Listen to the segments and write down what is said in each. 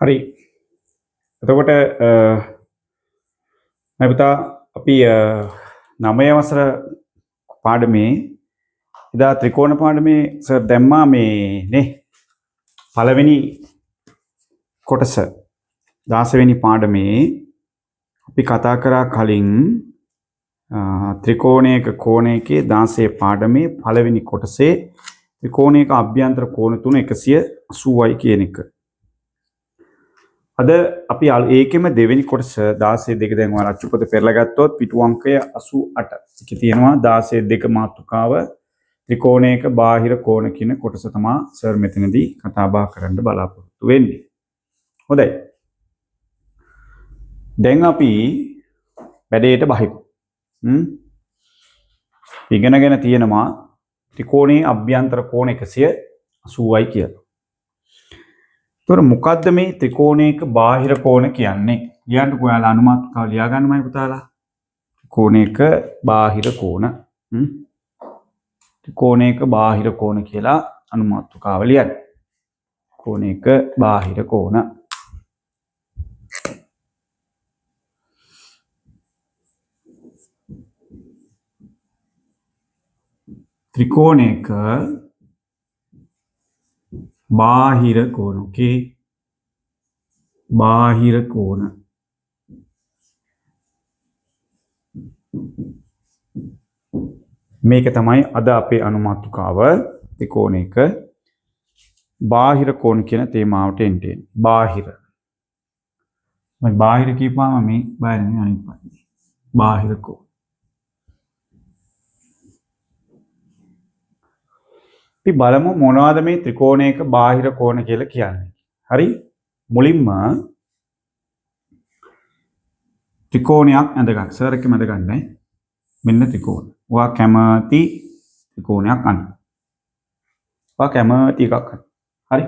හරි. එතකොට මම පුතා අපි 9 වසර පාඩමේ එදා ත්‍රිකෝණ පාඩමේ සර් දැම්මා මේ නේ පළවෙනි කොටස 16 වෙනි පාඩමේ අපි කතා කරා කලින් ත්‍රිකෝණයක කෝණයකේ 16 පාඩමේ පළවෙනි කොටසේ ත්‍රිකෝණයක අභ්‍යන්තර කෝණ තුන 180යි කියන එක. අද අපි ඒකෙම දෙවෙනි කොටස 16 2 දැන් ඔයාලා අච්චුපත පෙරලා ගත්තොත් පිටු අංකය 88. ඒකේ තියෙනවා 16 2 මාතෘකාව ත්‍රිකෝණයක බාහිර කෝණ කියන කොටස තමයි සර් මෙතනදී කතා බහ කරන්න බලාපොරොත්තු වෙන්නේ. හොඳයි. දැන් අපි වැඩේට බහිමු. ඉගෙනගෙන තියෙනවා ත්‍රිකෝණයේ අභ්‍යන්තර කෝණ 180යි කියලා. ඒතර මොකද්ද මේ ත්‍රිකෝණයක බාහිර කෝණ කියන්නේ? ලියන්නකෝ ඔයාලා අනුමාත්‍රිකාව ලියා ගන්නමයි පුතාලා. ත්‍රිකෝණයක බාහිර කෝණ. ත්‍රිකෝණයක බාහිර කෝණ කියලා අනුමාත්‍රිකාව ලියන්න. කෝණයක බාහිර කෝණ. ත්‍රිකෝණයක බාහිර කෝණ. ඕකේ. බාහිර කෝණ. මේක තමයි අද අපේ අනුමාත්‍රිකාව ත්‍රිකෝණයක බාහිර කෝණ කියන තේමාවට එන්නේ. බාහිර. මම බාහිර කියපුවාම මේ බාහිර නෙවෙයි අනිත් පැත්තේ. බාහිර කෝණ. අපි බලමු මොනවද මේ ත්‍රිකෝණයක බාහිර කෝණ කියලා කියන්නේ. හරි? මුලින්ම ත්‍රිකෝණයක් ඇඳගන්න. සර් එකම ඇඳගන්නයි. මෙන්න ත්‍රිකෝණ. ඔයා කැමති ත්‍රිකෝණයක් අඳින්න. ඔයා කැමති එකක් අඳින්න. හරි?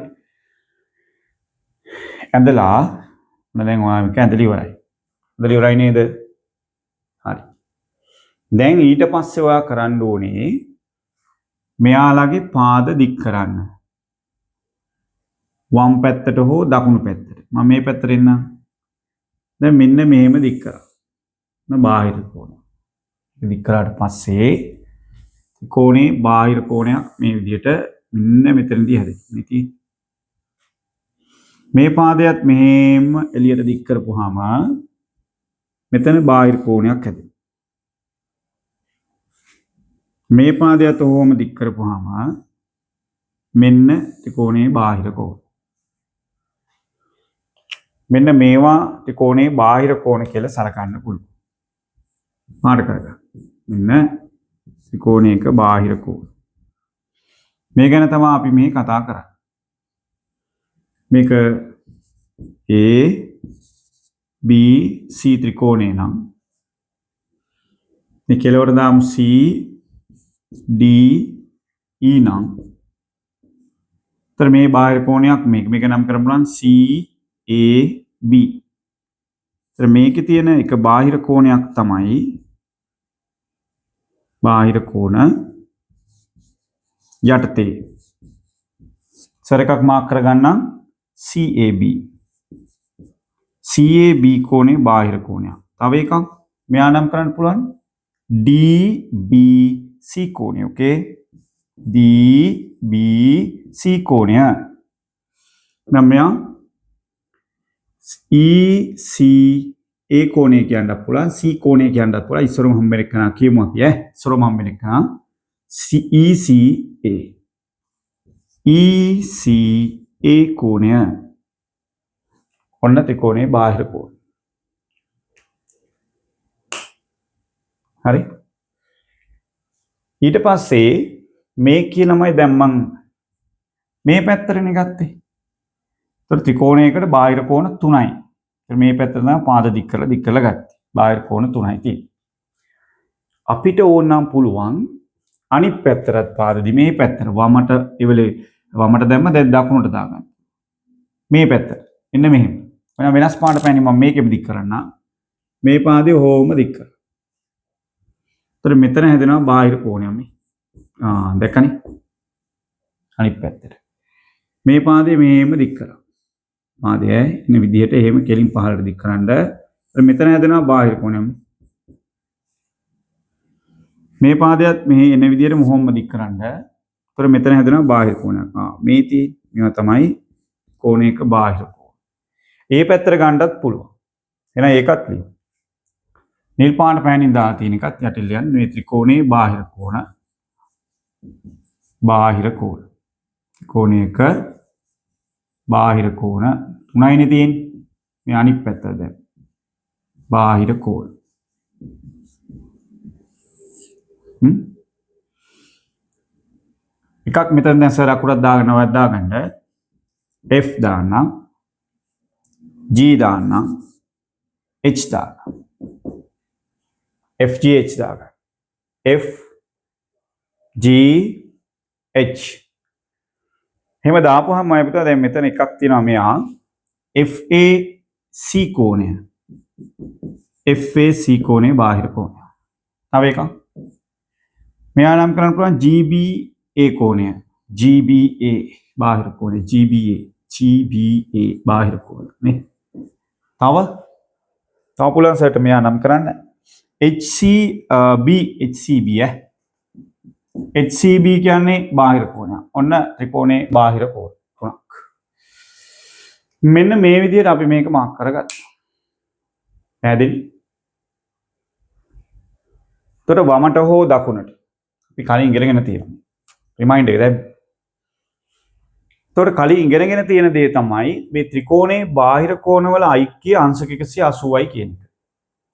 ඇඳලා දැන් ඔයා මේක ඇඳලා ඉවරයි. ඇඳලා ඉවරයි නේද? හරි. දැන් ඊට පස්සේ ඔයා කරන්න ඕනේ මෙයාලගේ පාද දික් කරන්න. වම් පැත්තට හෝ දකුණු පැත්තට. මම මේ පැත්තට එන්නම්. දැන් මෙන්න මෙහෙම දික් කරා. බාහිර කෝණ. දික් කරාට පස්සේ කෝණේ බාහිර කෝණයක් මේ විදිහට මෙන්න මෙතනදී හැදෙනවා. මේ පාදයට මෙහෙම එළියට දික් කරපුවාම මෙතන බාහිර කෝණයක් හැදෙනවා. මේ පාදයට ඔහොම දික් කරපුවාම මෙන්න ත්‍රිකෝණයේ බාහිර කෝණ. මෙන්න මේවා ත්‍රිකෝණයේ බාහිර කෝණ කියලා සලකන්න පුළුවන්. මාර්ක කරගන්න. මෙන්න ත්‍රිකෝණයක බාහිර කෝණ. මේ ගැන තමයි අපි මේ කතා කරන්නේ. මේක A B C ත්‍රිකෝණේ නම් මේ කෙලවර දාමු C D E නම් තර මේ බාහිර කෝණයක් මේක නම් කරමු නම් C A B. තර මේකේ තියෙන එක බාහිර කෝණයක් තමයි බාහිර කෝණ යටතේ. සර එකක් මාක් කරගන්නම් CAB. CAB කෝණේ බාහිර කෝණයක්. තව එකක් මෙයා නම් කරන්න පුළුවන් DBC කෝණය. ඕකේ. DBC කෝණය. නම් මෙයා ECA කෝණය කියන්නත් පුළුවන්. C කෝණය කියන්නත් පුළුවන්. ඉස්සරම හම්බෙන එක කියමු අපි ඉස්සරම හම්බෙන එක ECA. ECA කෝණය. ඔන්න ත්‍රිකෝණයේ බාහිර කෝණ. හරි? ඊට පස්සේ මේ කියනමයි දැන් මම මේ පැත්තටනේ ගත්තේ. ඒතර ත්‍රිකෝණයකට බාහිර කෝණ 3යි. ඒතර මේ පැත්තට තමයි පාද දික් කරලා ගත්තේ. බාහිර කෝණ 3යි තියෙන්නේ. අපිට ඕනනම් පුළුවන් අනිත් පැත්තට පාදදී මේ පැත්තට වමට වමට දැම්ම දැන් දකුණට දාගන්න. මේ පැත්තට. එන්න මෙහෙම. වෙනස් පාඩ පැන්නේ මම මේකෙම දික් කරන්න. මේ පාදේ හොම දික් කරා. ඒතර මෙතන හැදෙනවා බාහිර කෝණයක් මේ. දැක්කනේ? අනිත් පැත්තට. මේ පාදේ මෙහෙම දික් කරා. පාදයයි එන විදිහට එහෙම කෙලින් පහළට දික් කරන්න. මෙතන හැදෙනවා බාහිර කෝණයක්. මේ පාදයට මෙහි එන විදිහට මොහොම දික් කරන්න. ඒතර මෙතන හැදෙනවා බාහිර කෝණයක්. මේ මේවා තමයි කෝණයක බාහිර කෝණ. ඒ පැත්තට ගන්නත් පුළුවන්. එහෙනම් ඒකත් ලියමු. නිල් පාට පෑනින් දාලා තියෙන එකත් යටින් ලියන්න. මේ ත්‍රිකෝණයේ බාහිර කෝණ. බාහිර කෝණ. කෝණයක බාහිර කෝණ 3යිනේ තියෙන්නේ. මේ අනිත් පැත්තට දැන්. බාහිර කෝණ. එකක් මෙතන දැන් සර් අකුරක් දාගෙන වද්දා ගන්න. F දාන්නම්. G දාන්නම්. H දාන්නම්. F G H දාගන්න. F G H. එහෙම දාපුවාම මම හිතුවා දැන් මෙතන එකක් තියෙනවා මෙයා FAC කෝණය. FAC කෝණේ බාහිර කෝණය. තව එකක්. මෙයා නම් කරන්න පුළුවන් GBA කෝණය. GBA බාහිර කෝණය. GBA බාහිර කෝණය නේ. තව පුළුවන් සර්ට මෙයා නම් කරන්න HCB HCB කියන්නේ බාහිර කෝණය. ඔන්න ත්‍රිකෝණේ බාහිර කෝණ තුනක්. මෙන්න මේ විදිහට අපි මේක මාක් කරගත්තා. පැහැදිලි? එතකොට වමට හෝ දකුණට අපි කලින් ඉගෙනගෙන තියෙනවා. රිමයින්ඩර් එක දැන්. එතකොට කලින් ඉගෙනගෙන තියෙන දේ තමයි මේ ත්‍රිකෝණේ බාහිර කෝණවල ඓක්‍ය අංශක 180යි කියන එක.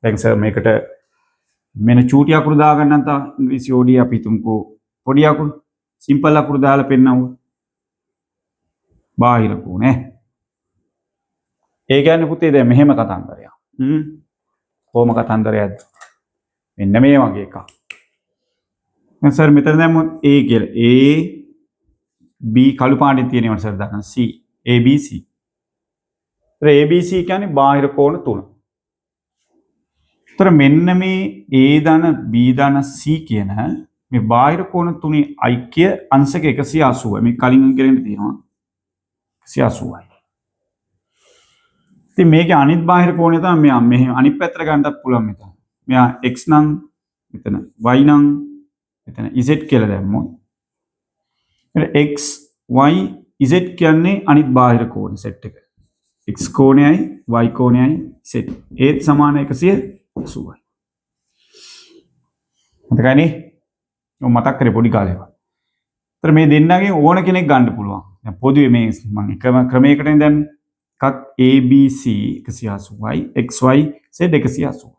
දැන් සර් මේකට මෙන්න චූටි අකුරු දාගන්න නැත්නම් ඉංග්‍රීසි OD අපි හිතමුකෝ පොඩි අකුරු සිම්පල් අකුරු දාලා පෙන්නමු. බාහිර කෝණේ. ඒ කියන්නේ පුතේ දැන් මෙහෙම කතන්දරයක්. කොහොම කතන්දරයක්ද? මෙන්න මේ වගේ එකක්. දැන් සර් මෙතන දැම්මොත් A කියලා. A B කළු පාටින් තියෙනවා සර් දාන්න C ABC. ABC කියන්නේ බාහිර කෝණ තුන. ඒතර මෙන්න මේ A ධන B ධන C කියන මේ බාහිර කෝණ තුනේ ඓක්‍ය අංශක 180යි. මේ කලින් ඉගෙන තියෙනවා 180යි. ඉතින් මේකේ අනිත් බාහිර කෝණය තමයි මෙයා මෙහෙම අනිත් පැත්තට ගන්නත් පුළුවන් මෙතන. මෙයා x නම් මෙතන y නම් මෙතන z කියලා දැම්මොත්. x y z කියන්නේ අනිත් බාහිර කෝණ සෙට් එක. x කෝණයයි y කෝණයයි z. ඒත් සමාන 180යි. මතකයිනේ? ඔය මතක් කරේ පොඩි කාලේ. ඒතර මේ දෙන්නගෙන් ඕන කෙනෙක් ගන්න පුළුවන්. දැන් පොදුවේ මේ මම එකම ක්‍රමයකටනේ දැන් එකක් ABC 180යි XY Z 180.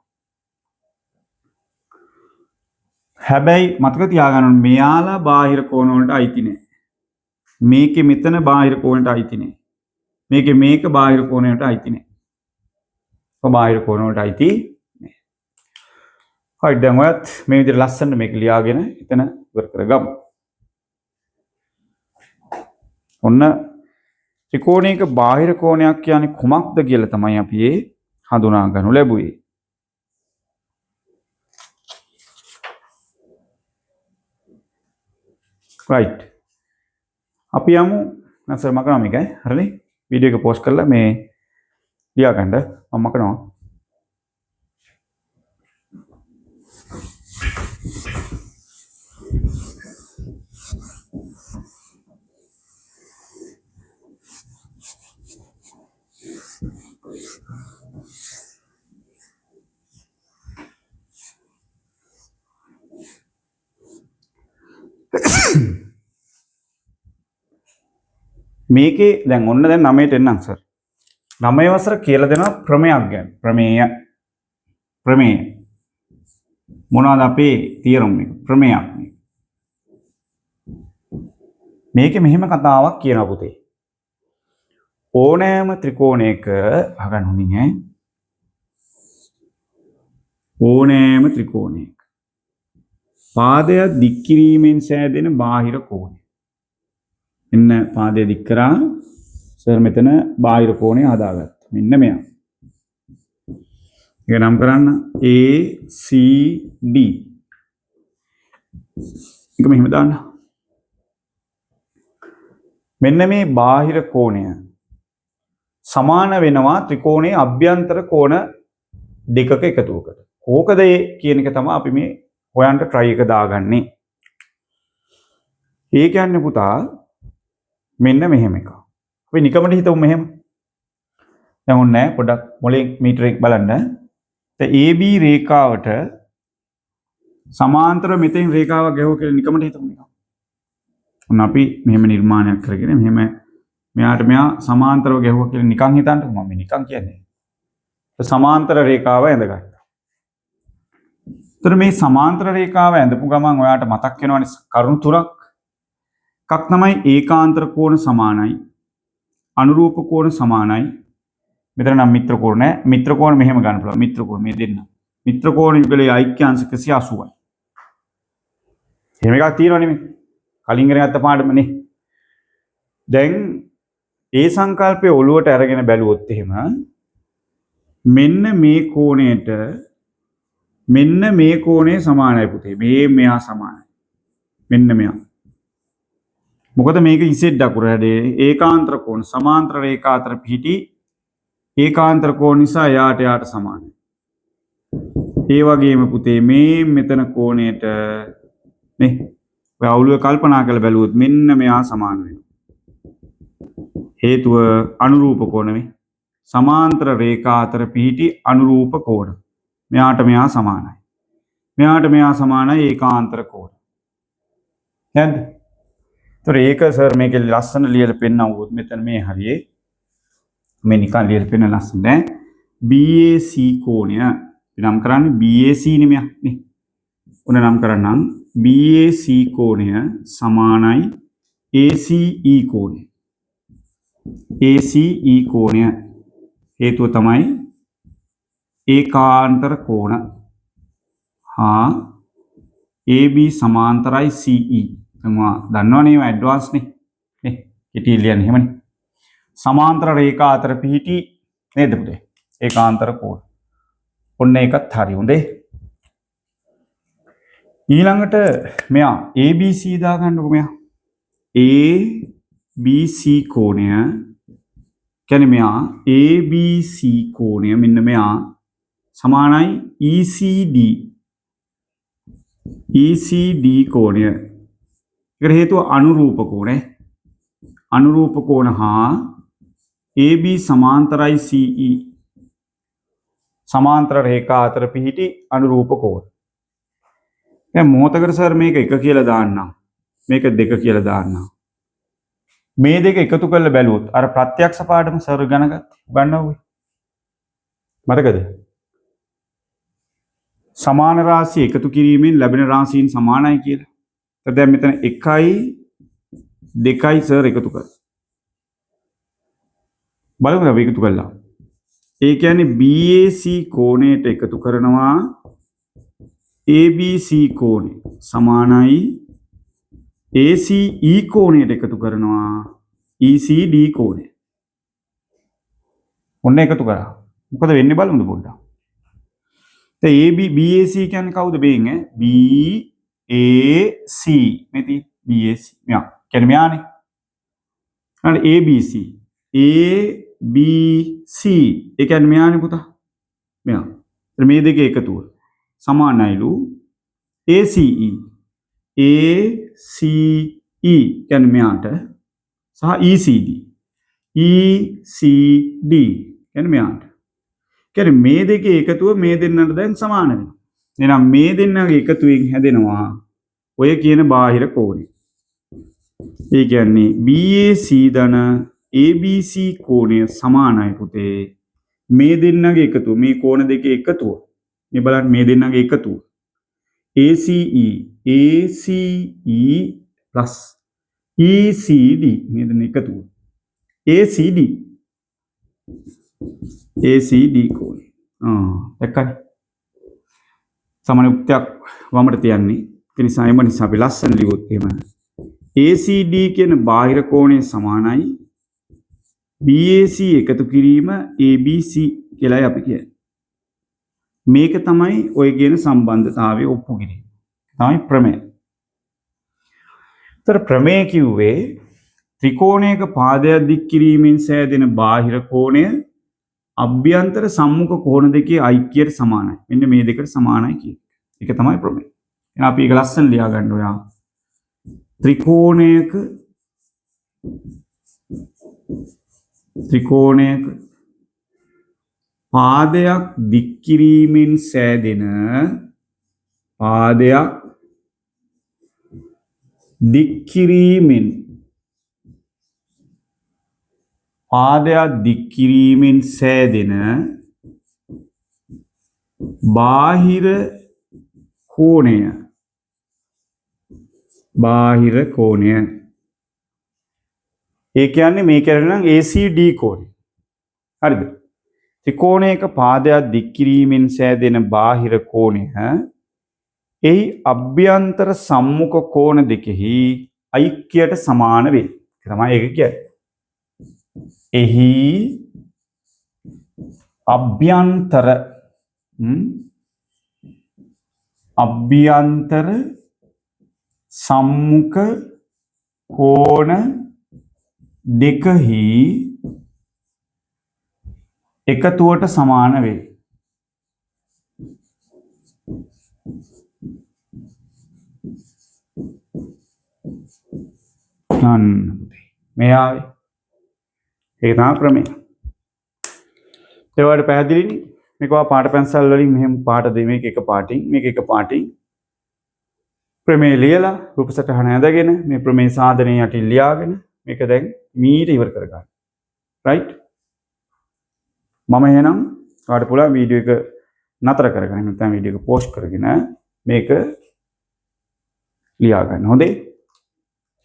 හැබැයි මතක තියාගන්න ඕනේ මෙයාලා බාහිර කෝණ වලට අයිති නෑ. මේකේ මෙතන බාහිර කෝණයට අයිති නෑ. මේකේ මේක බාහිර කෝණයට අයිති නෑ. බාහිර කෝණ වලට අයිති නෑ. හරි දැන් ඔයත් මේ විදිහට ලස්සන මේක ලියාගෙන එතන ඉවර කරගමු. ඔන්න ත්‍රිකෝණයක බාහිර කෝණයක් කියන්නේ කුමක්ද කියලා තමයි අපි හඳුනා ගන්නු ලැබුවේ. right. අපි යමු නැසර් මකනවා මේකයි. හරිනේ? වීඩියෝ එක පෝස්ට් කරලා මේ ලියා ගන්න මම මකනවා. මේකේ දැන් ඔන්න දැන් 9ට එන්නම් සර්. 9 වසර කියලා දෙනවා ප්‍රමේයක් ගැන. ප්‍රමේය. මොනවාද අපේ තියරම් එක? ප්‍රමේයක් මේක. මේකේ මෙහෙම කතාවක් කියනවා පුතේ. ඕනෑම ත්‍රිකෝණයක අහගන්න හොඳින් ඈ. ඕනෑම ත්‍රිකෝණයක පාදය දික් කිරීමෙන් සෑදෙන බාහිර කෝණය. මෙන්න පාදය දික් කරා සර් මෙතන බාහිර කෝණය හදාගත්තා. මෙන්න මෙයා. ඒක නම් කරන්න ACD. ඒක මෙහෙම දාන්න. මෙන්න මේ බාහිර කෝණය සමාන වෙනවා ත්‍රිකෝණයේ අභ්‍යන්තර කෝණ දෙකක එකතුවකට. කෝකද ඒ කියන එක තමයි අපි මේ හොයන්න try එක දාගන්නේ. ඒ කියන්නේ පුතා මෙන්න මෙහෙම එකක්. අපි නිකමට හිතමු මෙහෙම. දැන් ඔන්න පොඩක් මොලේ මීටරයක් බලන්න. දැන් AB රේඛාවට සමාන්තර මෙතෙන් රේඛාවක් ගැහුවා කියලා නිකමට හිතමු නිකන්. ඔන්න අපි මෙහෙම නිර්මාණයක් කරගෙන මෙහෙම මෙයාට මෙයා සමාන්තරව ගැහුවා කියලා නිකන් හිතන්නකො මම නිකන් කියන්නේ. සමාන්තර රේඛාව ඇඳගත්තා. ඒතර මේ සමාන්තර රේඛාව ඇඳපු ගමන් ඔයාට මතක් වෙනවනේ කරුණු තුනක්. එකක් තමයි ඒකාන්තර කෝණ සමානයි. අනුරූප කෝණ සමානයි. මෙතන නම් මිත්‍ර කෝණ නෑ. මිත්‍ර කෝණ මෙහෙම ගන්න පුළුවන්. මිත්‍ර කෝණ මේ දෙන්න. මිත්‍ර කෝණ යුගලයේ ඓක්‍යාංශ 180යි. එහෙම එකක් තියෙනවනේ මේ. කලින් ඉගෙන ගත්ත පාඩමනේ. දැන් ඒ සංකල්පය ඔළුවට අරගෙන බැලුවොත් එහෙම මෙන්න මේ කෝණයට මෙන්න මේ කෝණය සමානයි පුතේ. මෙයා සමානයි. මෙන්න මෙයා. මොකද මේක Z අකුර හැදේ ඒකාන්තර කෝණ සමාන්තර රේඛා අතර පිහිටි ඒකාන්තර කෝණ නිසා යාට සමානයි. ඒ වගේම පුතේ මේ මෙතන කෝණයට නේ ඔය අවුලුව කල්පනා කරලා බැලුවොත් මෙන්න මෙයා සමාන වෙනවා. හේතුව අනුරූප කෝණ මේ සමාන්තර රේඛා අතර පිහිටි අනුරූප කෝණ. මෙයාට මෙයා සමානයි. මෙයාට මෙයා සමානයි ඒකාන්තර කෝණ. හරිද? ඒතර ඒක සර් මේකේ ලස්සන ලියලා පෙන්නවුවොත් මෙතන මේ හරියේ මේ නිකන් ලියලා පෙන්න ලස්සන දැන් BAC කෝණය නම් කරන්නේ BAC නෙමෙයි නේ. උන නම් කරන්නම් BAC කෝණය සමානයි ACE කෝණය. ACE කෝණය හේතුව තමයි ඒකාන්තර කෝණ හා AB සමාන්තරයි CE. තමා දන්නවනේ මේ ඇඩ්වාන්ස් නේ කෙටි ලියන්නේ එහෙමනේ. සමාන්තර රේඛා අතර පිහිටි නේද පුතේ ඒකාන්තර කෝණ. ඔන්න ඒකත් හරි හොඳේ. ඊළඟට මෙයා ABC දාගන්නකො මෙයා. ABC කෝණය කියන්නේ මෙයා ABC කෝණය මෙන්න මෙයා සමානයි ECD. ECD කෝණය. ඒකට හේතුව අනුරූප කෝණය. අනුරූප කෝණ හා AB සමාන්තරයි CE. සමාන්තර රේඛා අතර පිහිටි අනුරූප කෝණ. දැන් මොහොතකට සර් මේක 1 කියලා දාන්නම්. මේක 2 කියලා දාන්නම්. මේ දෙක එකතු කරලා බැලුවොත් අර ප්‍රත්‍යක්ෂ පාඩම සර් ගණනවුවේ. මතකද? සමාන රාශි එකතු කිරීමෙන් ලැබෙන රාශීන් සමානයි කියලා. දැන් මෙතන 1යි 2යි සර් එකතු කරා. බලමු අපි එකතු කළා. ඒ කියන්නේ BAC කෝණයට එකතු කරනවා ABC කෝණය සමානයි ACE කෝණයට එකතු කරනවා ECD කෝණය. ඔන්න එකතු කරා. මොකද වෙන්නේ බලමුද පොඩ්ඩක්. දැන් BAC කියන්නේ කවුද බේන් ඈ? BAC මෙති BAC. මෙයා කියන්නේ මෙයානේ. ඊළඟ ABC. ABC ඒ කියන්නේ මෙයානේ පුතා. මෙයා. මේ දෙකේ එකතුව සමානයිලු ACE. ACE කියන්නේ මෙයාට සහ ECD. ECD කියන්නේ මෙයාට. කියන්නේ මේ දෙකේ එකතුව මේ දෙන්නට දැන් සමාන වෙනවා. එහෙනම් මේ දෙන්නගේ එකතුවෙන් හැදෙනවා ඔය කියන බාහිර කෝණය. ඒ කියන්නේ BAC ධන ABC කෝණය සමානයි පුතේ. මේ දෙන්නගේ එකතුව මේ කෝණ දෙකේ එකතුව. මේ බලන්න මේ දෙන්නගේ එකතුව. ACE plus ECD මේ දෙන්න එකතුව. ACD කෝණය. දැක්කද? සමාන උක්තයක් වමට තියන්නේ. ඒ නිසා එම නිසා අපි ලස්සන ලියුවොත් එහෙම ACD කියන බාහිර කෝණය සමානයි BAC එකතු කිරීම ABC කියලායි අපි කියන්නේ. මේක තමයි ඔය කියන සම්බන්ධතාවය ඔප්පු කිරීම. තමයි ප්‍රමේය. ඒතර ප්‍රමේය කිව්වේ ත්‍රිකෝණයක පාදයක් දික් කිරීමෙන් සෑදෙන බාහිර කෝණය අභ්‍යන්තර සම්මුඛ කෝණ දෙකේ ඓක්‍යයට සමානයි. මෙන්න මේ දෙකට සමානයි කියන්නේ. ඒක තමයි ප්‍රමේය. එහෙනම් අපි ඒක ලස්සන ලියා ගන්න ඔයා. ත්‍රිකෝණයක පාදයක් දික් කිරීමෙන් සෑදෙන බාහිර කෝණය. ඒ කියන්නේ මේ කරන නම් ACD කෝණය. හරිද? ත්‍රිකෝණයක පාදයක් දික් කිරීමෙන් සෑදෙන බාහිර කෝණය එහි අභ්‍යන්තර සම්මුඛ කෝණ දෙකෙහි ඓක්‍යයට සමාන වේ. තමයි ඒක කියන්නේ. එහි අභ්‍යන්තර සම්මුඛ කෝණ දෙකෙහි එකතුවට සමාන වේ. මේ ආවේ ඒක තමයි ප්‍රමේය. ඒවට පැහැදිලිනේ. මේක වා පාට පැන්සල් වලින් මෙහෙම පාට දෙයි මේක එක පාටින් ප්‍රමේය ලියලා රූප සටහන ඇඳගෙන මේ ප්‍රමේය සාධනය යටින් ලියාගෙන මේක දැන් මීට ඉවර කරගන්න. රයිට්? මම එහෙනම් ඔයාලට පුළුවන් වීඩියෝ එක නතර කරගන්න. නැත්නම් වීඩියෝ එක පෝස්ට් කරගෙන මේක ලියා ගන්න. හොඳේ?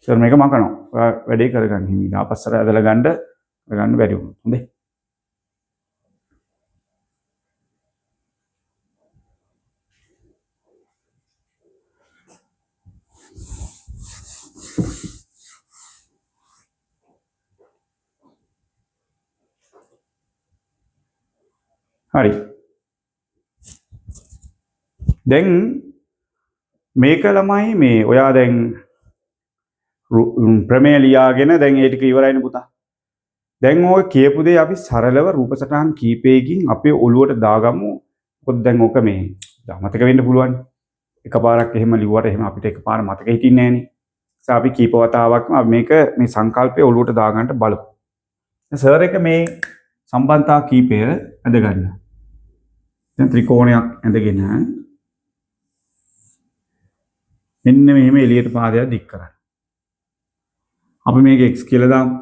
සර් මේක මකනවා. ඔයා වැඩේ කරගන්න හිමි. ආපස්සට ඇදලා ගන්න බැරි වුණා. හොඳේ? හරි. දැන් මේක ළමයි මේ ඔයා දැන් ප්‍රමේය ලියාගෙන දැන් ඒ ටික ඉවරයිනේ පුතා. දැන් ඔය කියපු දේ අපි සරලව රූප සටහන් කීපයකින් අපේ ඔළුවට දාගමු. මොකද දැන් ඔක මේ මතක වෙන්න පුළුවන්. එකපාරක් එහෙම ලිව්වට එහෙම අපිට එකපාර මතක හිටින්නේ නැහනේ. ඒ අපි කීප වතාවක්ම අපි මේක මේ සංකල්පය ඔළුවට දාගන්න බලමු. සර් එක මේ සම්බන්ධතා කීපය ඇඳ ගන්න. දැන් ත්‍රිකෝණයක් ඇඳගෙන මෙන්න මෙහෙම එළියට පාදයක් දික් කරන්න. අපි මේක x කියලා දාමු.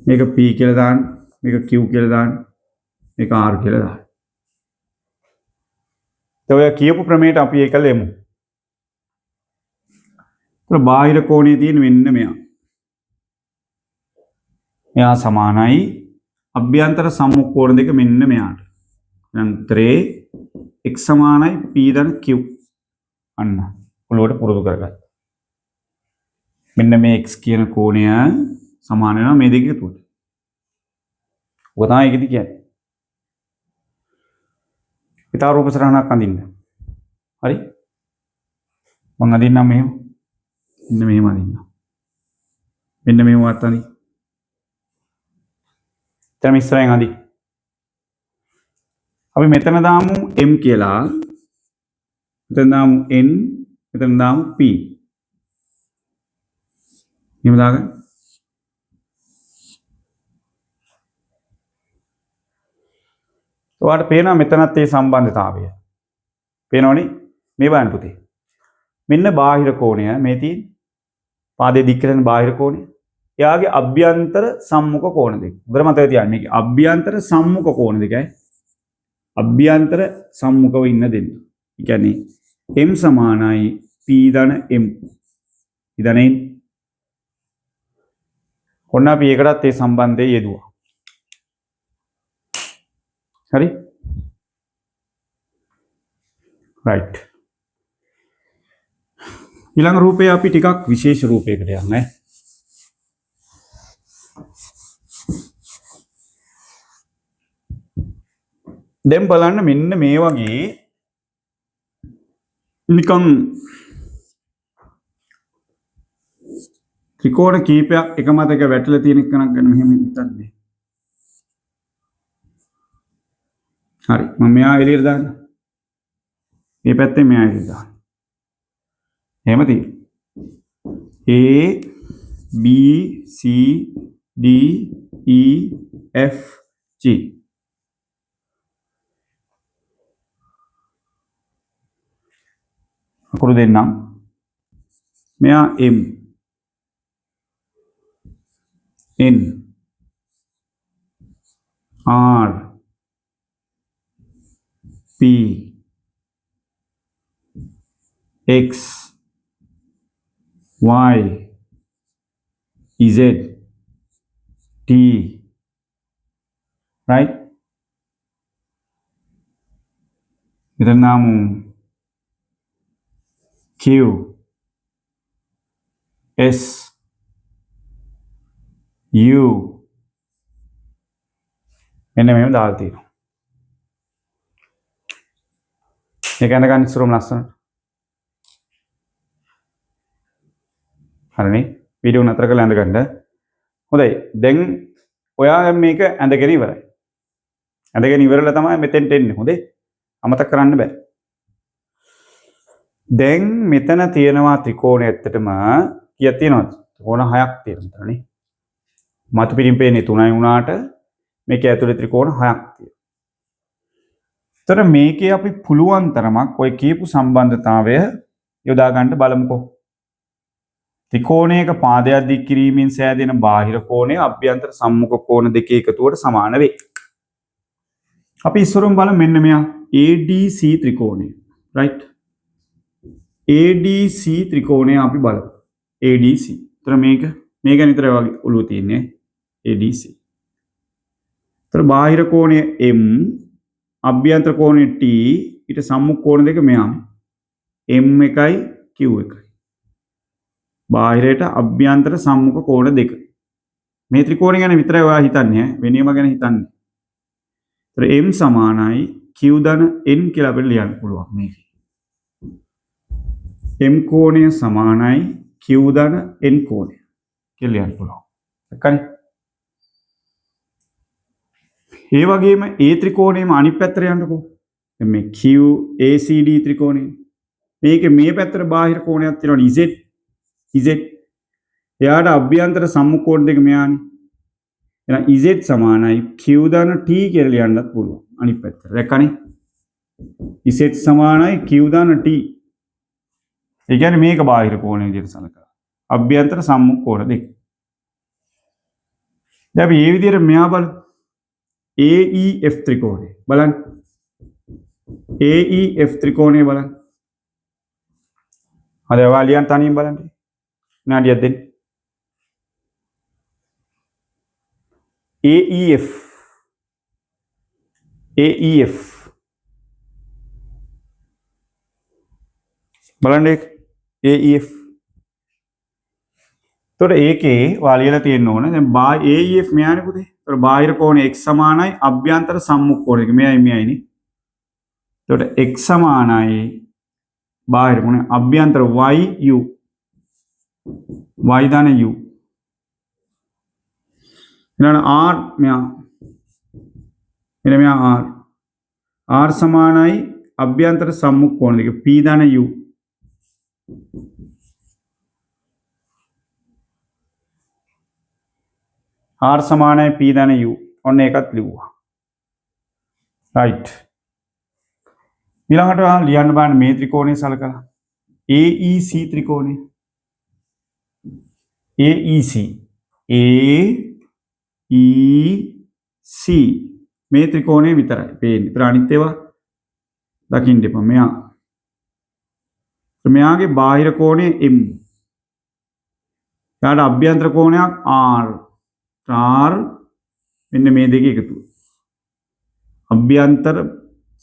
මේක p කියලා දාන්න. මේක q කියලා දාන්න. මේක r කියලා දාන්න. ඔය කියපු ප්‍රමේයට අපි ඒක ලෙමු. ඒතර බාහිර කෝණයේ තියෙන මෙන්න මෙයා. මෙයා සමානයි අභ්‍යන්තර සම්මුඛ කෝණ දෙක මෙන්න මෙයාට. එහෙනම් උත්තරේ x සමානයි p ධන q. අන්න ඔළුවට පුරුදු කරගන්න. මෙන්න මේ x කියන කෝණය සමාන වෙනවා මේ දෙක එකතුවට. ඔක තමයි ඒකෙදි කියන්නේ. ඊට රූප සටහනක් අඳින්න. හරි? මම අඳින්නම් මෙහෙම. මෙන්න මෙහෙම අඳින්නම්. මෙන්න මෙහෙම වත් අඳින්න. දැන් ඉස්සරහින් අඳින්න. අපි මෙතන දාමු m කියලා. මෙතන දාමු n. මෙතන දාමු p. එහෙම දාගන්න. ඔයාලට පේනවා මෙතනත් ඒ සම්බන්ධතාවය. පේනවනේ? මේ බලන්න පුතේ. මෙන්න බාහිර කෝණය මේ තියෙන. පාදයේ දික් කරන බාහිර කෝණය. එයාගේ අභ්‍යන්තර සම්මුඛ කෝණ දෙක. උදේ මතක තියාගන්න. මේක අභ්‍යන්තර සම්මුඛ කෝණ දෙකයි. අභ්‍යන්තර සම්මුඛව ඉන්න දෙන්න. ඒ කියන්නේ m සමානයි p ධන m. ඉදනේ. ඔන්න අපි ඒකටත් ඒ සම්බන්ධය යෙදුවා. හරි? රයිට්. ඊළඟ රූපය අපි ටිකක් විශේෂ රූපයකට යන්නේ. දැන් බලන්න මෙන්න මේ වගේ නිකන් ත්‍රිකෝණ කීපයක් එක මතක වැටලා තියෙන එකක් ගැන මෙහෙම හිතන්නේ. හරි මම මෙයා එළියට දාන්න. මේ පැත්තේ මෙයා එළියට දාන්න. එහෙම තියෙනවා. A B C D E F G අකුරු දෙන්නම්. මෙයා M N R P X Y Z T right මෙතන නම් Q S U මෙන්න මෙහෙම දාලා තියෙනවා. ඒක යන ගන්න ඉස්සරම ලස්සනට. හරිනේ වීඩියෝ නතර කරලා ඇඳ ගන්න. හොඳයි දැන් ඔයා මේක ඇඳගෙන ඉවරයි. ඇඳගෙන ඉවරලා තමයි මෙතෙන්ට එන්නේ. හොඳේ අමතක කරන්න බෑ. දැන් මෙතන තියෙනවා ත්‍රිකෝණය ඇත්තටම කීයක් තියෙනවද? ත්‍රිකෝණ 6ක් තියෙනවා නේ. මතු පිටින් පේන්නේ 3යි වුණාට මේක ඇතුලේ ත්‍රිකෝණ 6ක් තියෙනවා. ତර මේකේ අපි පුළුවන් තරමක් ඔය කියපු සම්බන්ධතාවය යොදා ගන්න බලමුකෝ. ත්‍රිකෝණයක පාදයක් දික් කිරීමෙන් සෑදෙන බාහිර කෝණය අභ්‍යන්තර සම්මුඛ කෝණ දෙකේ එකතුවට සමාන වේ. අපි ඉස්සරම බලමු මෙන්න මෙයා ADC ත්‍රිකෝණය. right ADC ත්‍රිකෝණය අපි බලමු. ADC. ତර මේක ගැන විතර වගේ ඔළුව තියෙන්නේ ADC. තර බාහිර කෝණය M අභ්‍යන්තර කෝණය T ඊට සම්මුඛ කෝණ දෙක මෙයාම M1යි Q1යි. බාහිරයට අභ්‍යන්තර සම්මුඛ කෝණ දෙක. මේ ත්‍රිකෝණය ගැන විතරයි ඔයා හිතන්නේ වෙනේම ගැන හිතන්නේ. ඒතර M සමානයි Q ධන N කියලා අපිට ලියන්න පුළුවන් මේක. M කෝණය සමානයි Q ධන N කෝණය කියලා ලියන්න පුළුවන්. හරිනේ? ඒ වගේම A ත්‍රිකෝණයම අනිත් පැත්තට යන්නකෝ. දැන් මේ QACD ත්‍රිකෝණය. මේකේ මේ පැත්තට බාහිර කෝණයක් තියෙනවා Z. එයාට අභ්‍යන්තර සම්මුඛ කෝණ දෙක මෙයානේ. එහෙනම් Z සමානයි Q ධන T කියලා ලියන්නත් පුළුවන් අනිත් පැත්තට. දැක්කනේ? Z සමානයි Q ධන T. ඒ කියන්නේ මේක බාහිර කෝණය විදිහට සලකලා. අභ්‍යන්තර සම්මුඛ කෝණ දෙක. දැන් අපි මේ විදිහට මෙයා බලමු. AEF ත්‍රිකෝණය බලන්න. AEF ත්‍රිකෝණය බලන්න. හරි ඔයා ලියන්න තනියෙන් බලන්න. විනාඩියක් දෙන්න. AEF බලන්න ඒක AEF. එතකොට ඒකේ වාලියලා තියෙන්න ඕන දැන් AEF මෙයානේ පුතේ. එතකොට බාහිර කෝණය x සමානයි අභ්‍යන්තර සම්මුඛ කෝණය. මෙයයිනේ. එතකොට x සමානයි බාහිර කෝණය අභ්‍යන්තර YU y ධන u. ඊළඟ r මෙයා r සමානයි අභ්‍යන්තර සම්මුඛ කෝණ දෙක p ධන u. r සමානයි p ධන u. ඔන්න ඒකත් ලිව්වා. right. ඊළඟට ලියන්න බලන්න මේ ත්‍රිකෝණය සලකලා. AEC ත්‍රිකෝණය. AEC මේ ත්‍රිකෝණය විතරයි පේන්නේ. ඒතර අනිත් ඒවා දකින්න එපා. මෙයාගේ බාහිර කෝණය M. යාට අභ්‍යන්තර කෝණයක් R මෙන්න මේ දෙක එකතු. අභ්‍යන්තර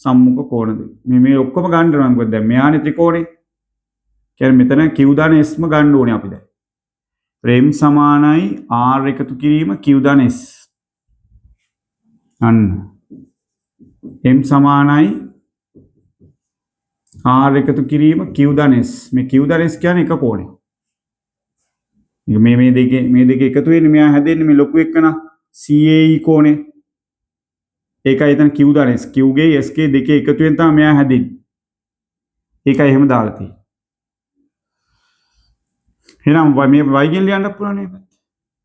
සම්මුඛ කෝණ දෙක. මේ ඔක්කොම ගන්න ඕන මොකද දැන් මෙයානේ ත්‍රිකෝණය. කියන්නේ මෙතන Q ධන S ම ගන්න ඕනේ අපි දැන්. M සමානයි R එකතු කිරීම Q ධන S. අන්න. M සමානයි R එකතු කිරීම Q ධන S. මේ Q ධන S කියන්නේ එක කෝණයක්. මේ දෙක එකතු වෙන්නේ මෙයා හැදෙන්නේ මේ ලොකු එකන CAE කෝණය. ඒකයි එතන Q දාන S. Q ගේ S ගේ දෙකේ එකතු වෙන තමයි මෙයා හැදෙන්නේ. ඒකයි එහෙම දාලා තියෙන්නේ. එහෙනම් මේ y ගෙන් ලියන්න පුළුවන් නේද?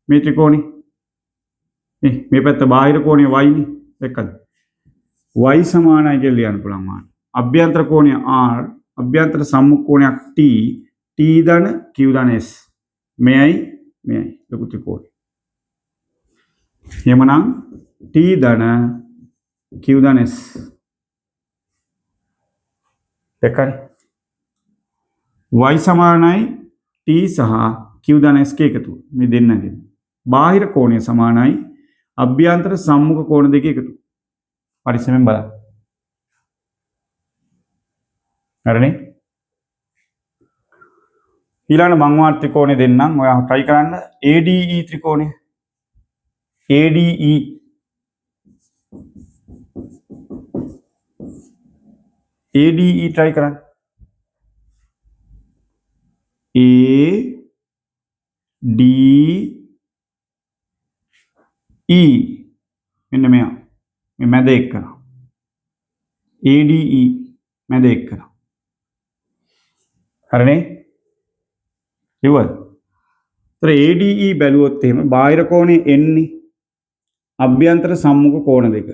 මේ ත්‍රිකෝණේ. මේ පැත්ත බාහිර කෝණය y නේ. දැක්කද? y සමානයි කියලා ලියන්න පුළුවන් මාන. අභ්‍යන්තර කෝණය R, අභ්‍යන්තර සම්මුඛ කෝණයක් T, T ධන Q ධන S. මෙයයි ලොකු ත්‍රිකෝණය. එහෙමනම් T ධන Q ධන S. දැක්කද? y සමානයි T සහ Q ධන S ක එකතුව. මේ දෙන්නගේ. බාහිර කෝණය සමානයි අභ්‍යන්තර සම්මුඛ කෝණ දෙක එකතුව. පරිස්සමෙන් බලන්න. හරිනේ? ඊළඟ මං වාර ත්‍රිකෝණය දෙන්නම්. ඔයා try කරන්න ADE ත්‍රිකෝණය. ADE try කරන්න. ADE මෙන්න මෙයා. මේ මැද එක්ක කරා. ADE මැද එක්ක කරා. හරිනේ? ඉවරයි. ඒතර ADE බැලුවොත් එහෙම බාහිර කෝණය n නේ. අභ්‍යන්තර සම්මුඛ කෝණ දෙක.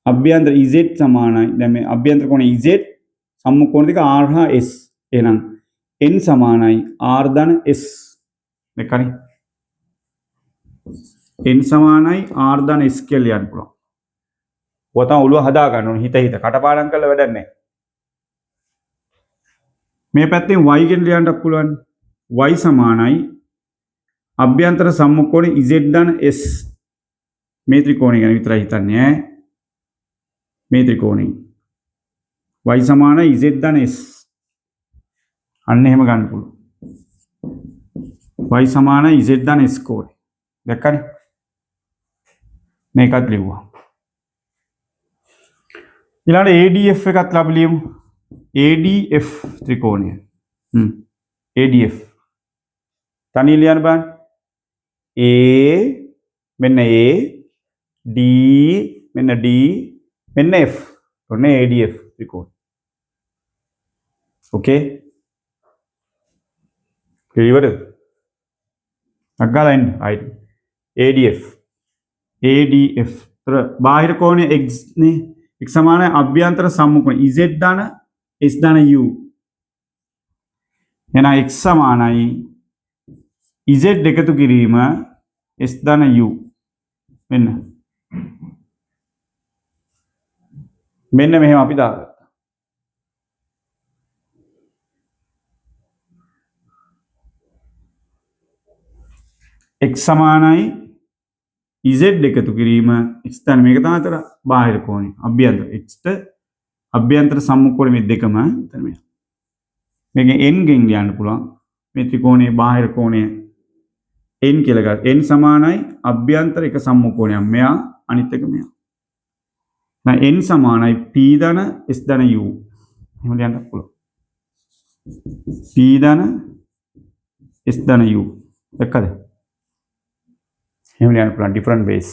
අභ්‍යන්තර Z සමානයි. දැන් මේ අභ්‍යන්තර කෝණ Z සම්මුඛ කෝණ දෙක R හා S. එහෙනම් n සමානයි R ධන S. මේකනේ. n සමානයි R ධන S කියලා ලියන්න පුළුවන්. ඔය තමයි ඔළුව හදා ගන්න ඕනේ හිත කටපාඩම් කරලා වැඩක් නැහැ. මේ පැත්තෙන් y ගෙන් ලියන්නත් පුළුවන්. y සමානයි අභ්‍යන්තර සම්මුඛ කෝණ Z ධන S. මේ ත්‍රිකෝණය ගැන විතරයි හිතන්නේ ඈ. මේ ත්‍රිකෝණය y සමානයි Z ධන S. අන්න එහෙම ගන්න පුළුවන්. y සමානයි Z ධන S කෝණය. දැක්කනේ? මේකත් ලිව්වා. ඊළඟ ADF එකත් ලබ ලියමු. ADF ත්‍රිකෝණය. ADF. තනිය ලියන්න බලන්න. A මෙන්න A, D මෙන්න D මෙන්න F. ඔන්න ADF ත්‍රිකෝණය. ඕකේ? ක්ලියර්ද? අග්ගලා එන්න. right. ADF. බාහිර කෝණය x නේ. x සමානයි අභ්‍යන්තර සම්මුඛ කෝණ Z ධන S ධන U. එහෙනම් x සමානයි Z එකතු කිරීම S ධන U. මෙන්න මෙහෙම අපි දාගත්තා. x සමානයි Z එකතු කිරීම x ධන මේක තමයි අතර බාහිර කෝණය. අභ්‍යන්තර x ට අභ්‍යන්තර සම්මුඛ කෝණ මේ දෙකම එතන මේ. මේකෙන් n ගෙන් ලියන්න පුළුවන්. මේ ත්‍රිකෝණයේ බාහිර කෝණය n කියලා ගන්න. n සමානයි අභ්‍යන්තර එක සම්මුඛ කෝණයක්. මෙයා අනිත් එක මෙයා. n සමානයි p ධන s ධන u. එහෙම ලියන්න පුළුවන්. p ධන s ධන u. දැක්කද? එහෙම ලියන්න පුළුවන් different ways.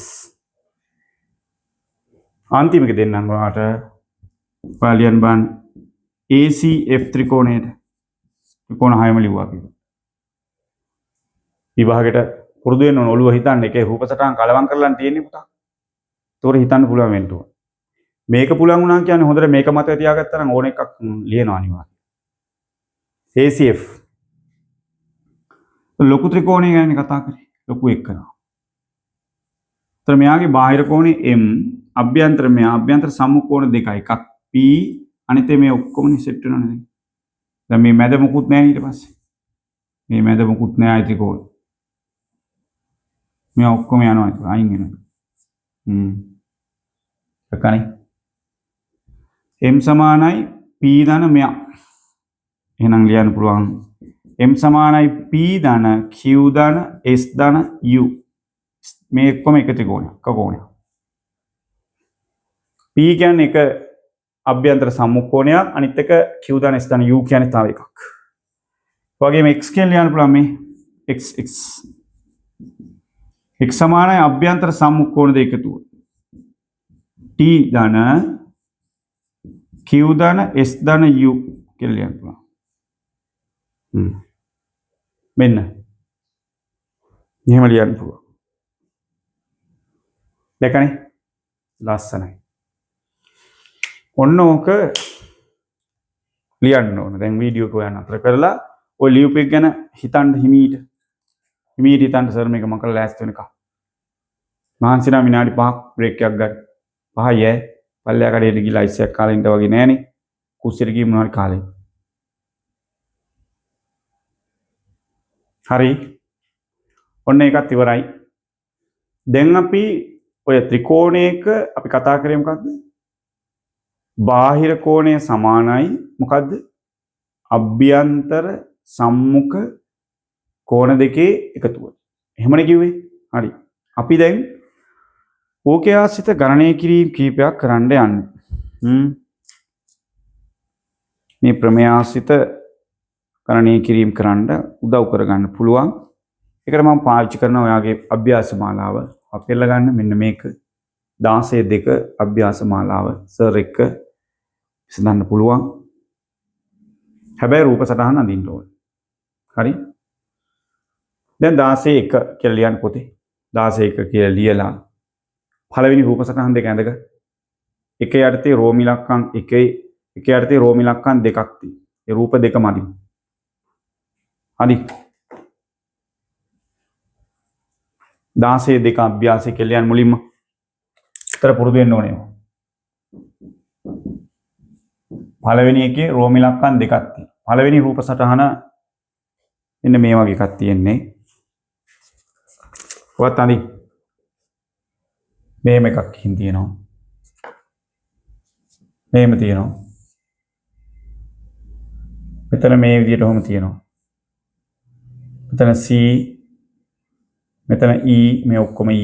අන්තිම එක දෙන්නම් ඔයාලට. ඔයාලා ලියන්න බලන්න ACF ත්‍රිකෝණයට. ත්‍රිකෝණ 6ම ලිව්වා කියලා. විභාගයට පුරුදු වෙන්න ඕන ඔළුව හිතන්න එකේ රූප සටහන් කලවම් කරලා තියෙන්නේ පුතා. ඒතොර හිතන්න පුළුවන් වෙන්න ඕන. මේක පුළුවන් වුණා කියන්නේ හොඳට මේක මතක තියාගත්තා නම් ඕන එකක් ලියනවා අනිවාර්යයෙන්. ACF ලොකු ත්‍රිකෝණය ගැන කතා කරේ. ලොකු එක කරනවා. ඒතර මෙයාගේ බාහිර කෝණය M, අභ්‍යන්තර මෙයා අභ්‍යන්තර සම්මුඛ කෝණ දෙකයි. එකක් P අනිත් මේ ඔක්කොම සෙට් වෙනවා නේද? දැන් මේ මැද මොකුත් නැහැ ඊට පස්සේ. මේ මැද මොකුත් නැහැ ත්‍රිකෝණ. මේ ඔක්කොම යනවා ඒක අයින් වෙනවා. එකනේ. M සමානයි P ධන මෙයා. එහෙනම් ලියන්න පුළුවන් M සමානයි P ධන Q ධන S ධන U. මේ ඔක්කොම එක ත්‍රිකෝණයක්. කෝණයක්. P කියන්නේ එක අභ්‍යන්තර සම්මුඛ කෝණයක්, අනිත් එක Q ධන S ධන U කියන්නේ තව එකක්. වගේම x කියන ලියන්න පුළුවන් මේ x x සමානයි අභ්‍යන්තර සම්මුඛ කෝණ දෙක එකතුව. t ධන q ධන s ධන u කියලා ලියන්න පුළුවන්. මෙන්න. එහෙම ලියන්න පුළුවන්. දැකනේ? ලස්සනයි. ඔන්න ඕක ලියන්න ඕන. දැන් වීඩියෝ එක ඔයන් අතර කරලා ඔය ලියුප් එක ගැන හිතන්න හිමීට හිතන්න සර් මේක මම කරලා ලෑස්ති වෙනකම්. මහන්සි නම් විනාඩි 5ක් බ්‍රේක් එකක් ගන්න. 5යි ඈ. පල්ලෙයා කඩේට ගිහලා අයිස් එකක් කාලා ඉඳ වගේ නෑනේ. කුස්සියට ගිහින් මොනවාරි කාලේ. හරි. ඔන්න ඒකත් ඉවරයි. දැන් අපි ඔය ත්‍රිකෝණයක අපි කතා කරේ මොකද්ද? බාහිර කෝණය සමානයි මොකද්ද? අභ්‍යන්තර සම්මුඛ කෝණ දෙකේ එකතුව. එහෙමනේ කිව්වේ. හරි. අපි දැන් ඕකේ ආශ්‍රිත ගණනය කිරීම කීපයක් කරන්න යන්නේ. මේ ප්‍රමේය ආශ්‍රිත ගණනය කිරීම කරන්න උදව් කරගන්න පුළුවන්. ඒකට මම පාවිච්චි කරන ඔයාගේ අභ්‍යාස මාලාව අපෙල්ල ගන්න මෙන්න මේක 16 අභ්‍යාස මාලාව සර් එක්ක විසඳන්න පුළුවන්. හැබැයි රූප සටහන අඳින්න ඕනේ. හරි? දැන් 16 කියලා ලියන්න පොතේ. 16 කියලා ලියලා පළවෙනි රූප සටහන් දෙක ඇඳගන්න. එක යටතේ රෝම ඉලක්කම් එක යටතේ රෝම ඉලක්කම් දෙකක් තියෙනවා. ඒ රූප දෙකම අඳින්න. හරි? 16 අභ්‍යාසය කියලා ලියන්න මුලින්ම. උත්තර පුරුදු වෙන්න ඕනේ. පළවෙනි එකේ රෝම ඉලක්කම් දෙකක් තියෙනවා. පළවෙනි රූප සටහන මෙන්න මේ වගේ එකක් තියෙන්නේ. ඔයත් අඳින්න. මෙහෙම එකක් හින් තියෙනවා. මෙහෙම තියෙනවා. මෙතන මේ විදිහට ඔහොම තියෙනවා. මෙතන C මෙතන E මේ ඔක්කොම E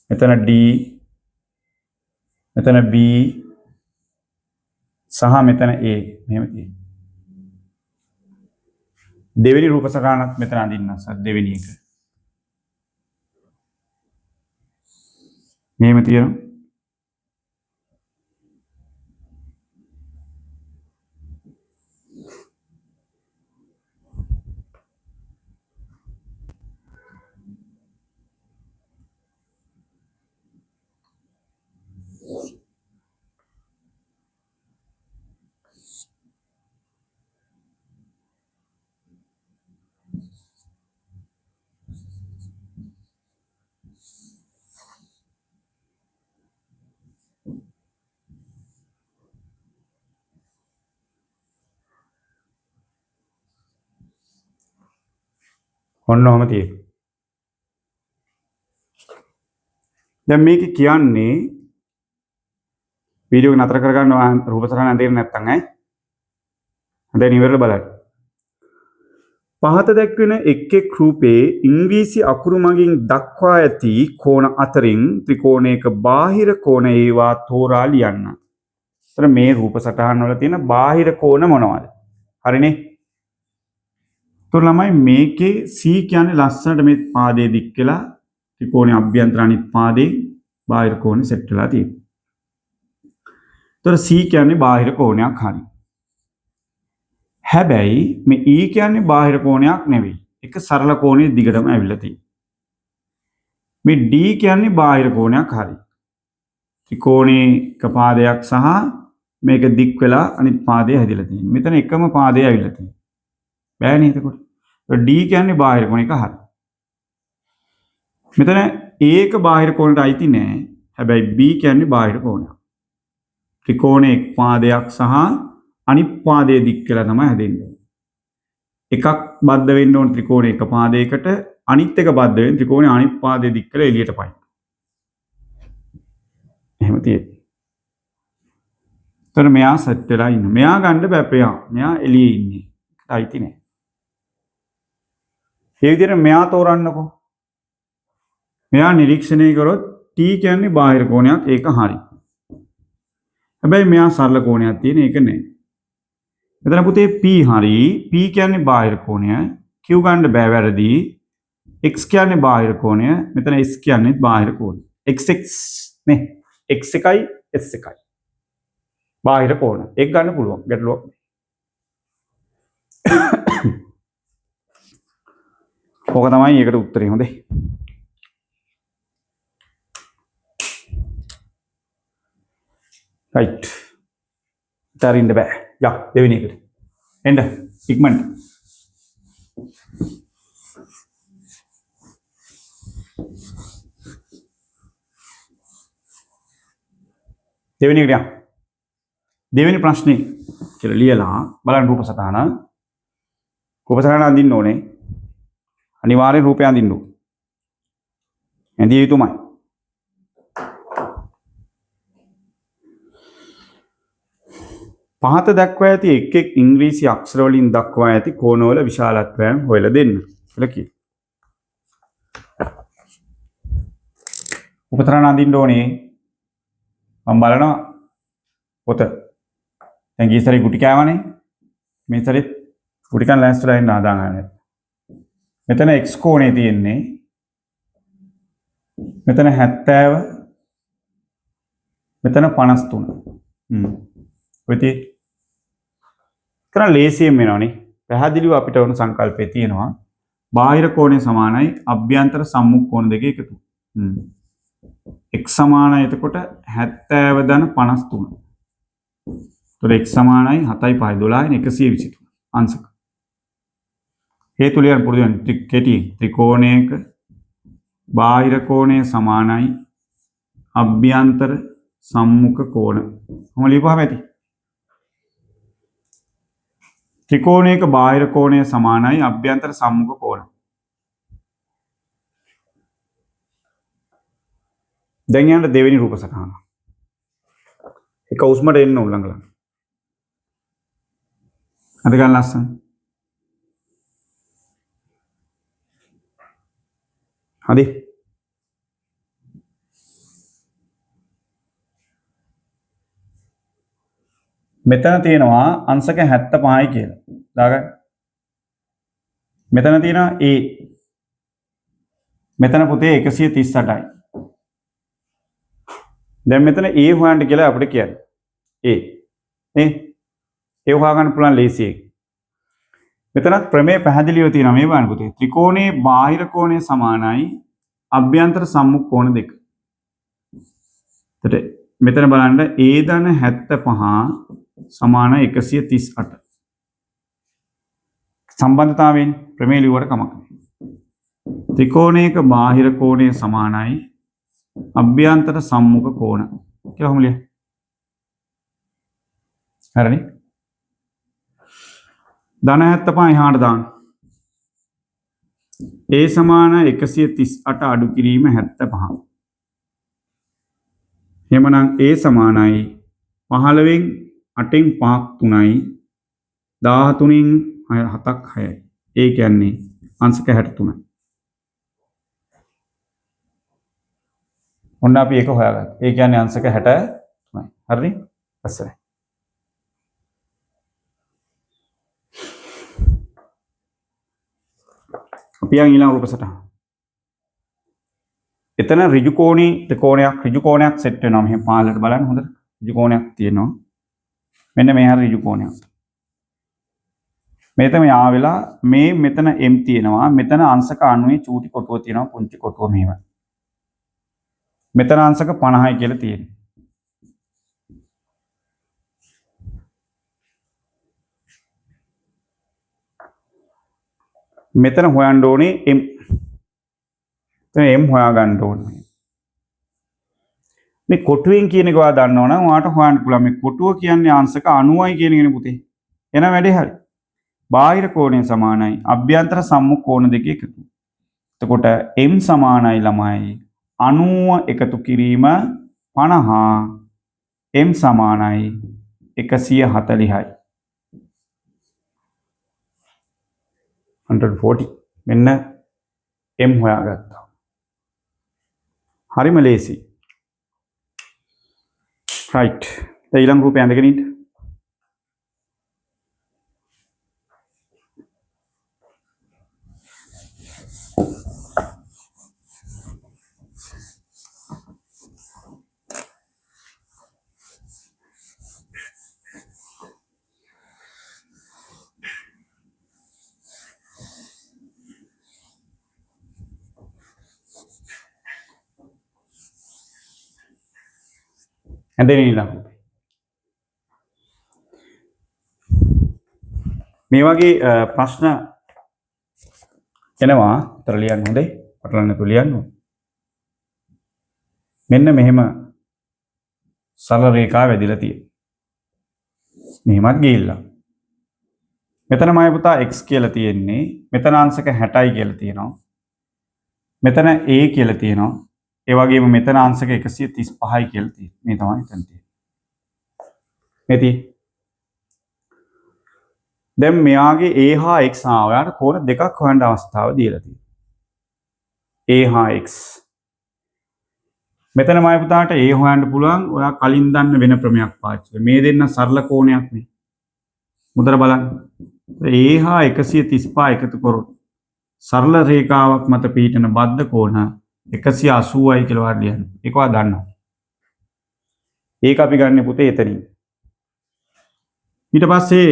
මෙතන D මෙතන B සහ මෙතන A මෙහෙම තියෙනවා. දෙවෙනි රූප සටහනත් මෙතන අඳින්න දෙවෙනි එක. මෙහෙම තියෙනවා. ඔන්න ඔහම තියෙනවා. දැන් මේක කියන්නේ වීඩියෝ එක නතර කරගන්න රූප සටහන ඇඳගෙන නැත්නම් ඈ. දැන් ඉවරලා බලන්න. පහත දැක්වෙන එක් රූපේ ඉංග්‍රීසි අකුරු මගින් දක්වා ඇති කෝණ අතරින් ත්‍රිකෝණයක බාහිර කෝණ ඒවා තෝරා ලියන්න. ඒතර මේ රූප සටහන් වල තියෙන බාහිර කෝණ මොනවද? හරිනේ. ඒතර ළමයි මේකේ C කියන්නේ ලස්සනට මේ පාදයේ දික් වෙලා ත්‍රිකෝණයේ අභ්‍යන්තර අනිත් පාදේ බාහිර කෝණෙ සෙට් වෙලා තියෙනවා. ඒතර C කියන්නේ බාහිර කෝණයක් හරි. හැබැයි මේ E කියන්නේ බාහිර කෝණයක් නෙවෙයි. ඒක සරල කෝණයේ දිගටම ඇවිල්ලා තියෙනවා. මේ D කියන්නේ බාහිර කෝණයක් හරි. ත්‍රිකෝණයේ එක පාදයක් සහ මේක දික් වෙලා අනිත් පාදේ හැදිලා තියෙනවා. මෙතන එකම පාදේ ඇවිල්ලා තියෙනවා. බෑනේ එතකොට. D කියන්නේ බාහිර කෝණ එක හරි. මෙතන A එක බාහිර කෝණයට අයිති නෑ. හැබැයි B කියන්නේ බාහිර කෝණයක්. ත්‍රිකෝණයේ එක් පාදයක් සහ අනිත් පාදයේ දික් කියලා තමයි හැදෙන්නේ. එකක් බද්ධ වෙන්න ඕන ත්‍රිකෝණයේ එක පාදයකට අනිත් එක බද්ධ වෙන ත්‍රිකෝණයේ අනිත් පාදයේ දික් කියලා එළියට පයින්. එහෙම තියෙන්නේ. එතන මෙයා සෙට් වෙලා ඉන්න. මෙයා ගන්න බෑ ප්‍රියා. මෙයා එළියේ ඉන්නේ. ඒකට අයිති නෑ. ඒ විදිහට මෙයා තෝරන්නකෝ. මෙයා නිරීක්ෂණය කරොත් T කියන්නේ බාහිර කෝණයක් ඒක හරි. හැබැයි මෙයා සරල කෝණයක් තියෙන ඒක නෑ. මෙතන පුතේ P හරි. P කියන්නේ බාහිර කෝණය. Q ගන්න බෑ වැරදි. x කියන්නේ බාහිර කෝණය. මෙතන s කියන්නේ බාහිර කෝණය. xx නේ. x එකයි s එකයි. බාහිර කෝණ. එක ගන්න පුළුවන්. ගැටලුවක්. ඕක තමයි ඒකට උත්තරේ හොඳේ. right. තරින්න බෑ. යා දෙවෙනි එකට. එන්න ඉක්මනට. දෙවෙනි එකට යන්න. දෙවෙනි ප්‍රශ්නේ කියලා ලියලා බලන්න රූප සටහන. රූප සටහන අඳින්න ඕනේ. අනිවාර්යෙන් රූපය අඳින්න ඕනේ. ඇඳිය යුතුමයි. පහත දක්වා ඇති එක් එක් ඉංග්‍රීසි අක්ෂර වලින් දක්වා ඇති කෝණවල විශාලත්වයන් හොයලා දෙන්න කියලා කියනවා. රූප සටහන අඳින්න ඕනේ. මම බලනවා පොත. දැන් ගිය සැරේ ගුටි කෑවනේ. මේ සැරේ ගුටි කන්න ලෑස්තිලා ඉන්න ආදාගන්න. මෙතන x කෝණේ තියෙන්නේ. මෙතන 70 මෙතන 53. ඔය කරා ලේසියෙන් වෙනවනේ. පැහැදිලිව අපිට වුණ සංකල්පය තියෙනවා. බාහිර කෝණය සමානයි අභ්‍යන්තර සම්මුඛ කෝණ දෙක එකතු. x සමානයි එතකොට 70 ධන 53. එතකොට x සමානයි 7යි 5යි 12යි 123 අංශක. හේතු ලියන්න පුරුදු වෙන්න. කෙටි ත්‍රිකෝණයක බාහිර කෝණය සමානයි අභ්‍යන්තර සම්මුඛ කෝණ. කොහොම ලියපුවාම ඇති? ත්‍රිකෝණයක බාහිර කෝණය සමානයි අභ්‍යන්තර සම්මුඛ කෝණ. දැන් යන්න දෙවෙනි රූප සටහන. එක උස්මට එන්න ඕන ළඟ ළඟ. අද ගන්න ලස්සන. හරි. මෙතන තියෙනවා අංශක 75යි කියලා. දාගන්න. මෙතන තියෙනවා a. මෙතන පුතේ 138යි. දැන් මෙතන a හොයන්න කියලා අපිට කියන්නේ. a. නේ? a හොයාගන්න පුළුවන් ලේසියෙන්. මෙතනත් ප්‍රමේය පැහැදිලිව තියෙනවා මේ බලන්න පුතේ. ත්‍රිකෝණයේ බාහිර කෝණය සමානයි අභ්‍යන්තර සම්මුඛ කෝණ දෙක. එතකොට මෙතන බලන්න a ධන 75 සමාන 138. සම්බන්ධතාවයෙන් ප්‍රමේය ලියුවට කමක් නැහැ. ත්‍රිකෝණයක බාහිර කෝණය සමානයි අභ්‍යන්තර සම්මුඛ කෝණ කියලා කොහොම ලියන්නේ? හරිනේ. ධන 75 එහාට දාන්න. a සමාන 138 අඩු කිරීම 75. එහෙමනම් a සමානයි 15න් 8න් 5ක් 3යි 13න් 7ක් 6යි. ඒ කියන්නේ අංශක 63යි. ඔන්න අපි ඒක හොයාගත්තා. ඒ කියන්නේ අංශක 63යි. හරිනේ? අස්සයි. අපි යන් ඊළඟ රූප සටහන. එතන ඍජු කෝණයක් සෙට් වෙනවා. මෙහෙම පාලට බලන්න හොඳට. ඍජු කෝණයක් තියෙනවා. මෙන්න මේ හරිය ඍජු කෝණයක්. මේ තමයි ආවෙලා මේ මෙතන m තියෙනවා. මෙතන අංශක 90 චූටි කොටුව තියෙනවා. පුංචි කොටුව මෙහෙම. මෙතන අංශක 50යි කියලා තියෙනවා. මෙතන හොයන්න ඕනේ m. එතන m හොයා ගන්න ඕනේ. මේ කොටුවෙන් කියන එක ඔයා දන්නවනම් ඔයාට හොයන්න පුළුවන්. මේ කොටුව කියන්නේ අංශක 90යි කියන එකනේ පුතේ. එන වැඩේ හරි. බාහිර කෝණය සමානයි අභ්‍යන්තර සම්මුඛ කෝණ දෙක එකතු. එතකොට m සමානයි ළමයි 90 එකතු කිරීම 50 m සමානයි 140යි. 140 මෙන්න m හොයාගත්තා. හරිම ලේසි. right. දැන් ඊළඟ රූපය ඇඳගෙන ඉන්න. ඇඳෙන ඊළඟ රූපේ. මේ වගේ ප්‍රශ්න එනවා. උත්තර ලියන්න හොඳයි. පටලන්න තු ලියන්න. මෙන්න මෙහෙම සරල රේඛාව වැදිලා තියෙනවා. මෙහෙමත් ගිහිල්ලා. මෙතන මම පුතා x කියලා තියෙන්නේ. මෙතන අංශක 60යි කියලා තියෙනවා. මෙතන a කියලා තියෙනවා. ඒ වගේම මෙතන අංශක 135යි කියලා තියෙනවා. මේ තමයි මෙතන තියෙන්නේ. මෙති. දැන් මෙයාගේ a හා x හා ඔයාලට කෝණ දෙකක් හොයන්න අවස්ථාව දීලා තියෙනවා. a හා x. මෙතන මම පුතාට a හොයන්න පුළුවන්. ඔයා කලින් දන්න වෙන ක්‍රමයක් පාවිච්චි කරලා. මේ දෙන්න සරල කෝණයක් නේ. මුදර බලන්න. a හා 135 එකතු කරොත් සරල රේඛාවක් මත පිහිටන බද්ධ කෝණ 180යි කියලා වාඩි ලියන්න. ඒක ඔයා දන්නවා. ඒක අපි ගන්න පුතේ එතනින්. ඊට පස්සේ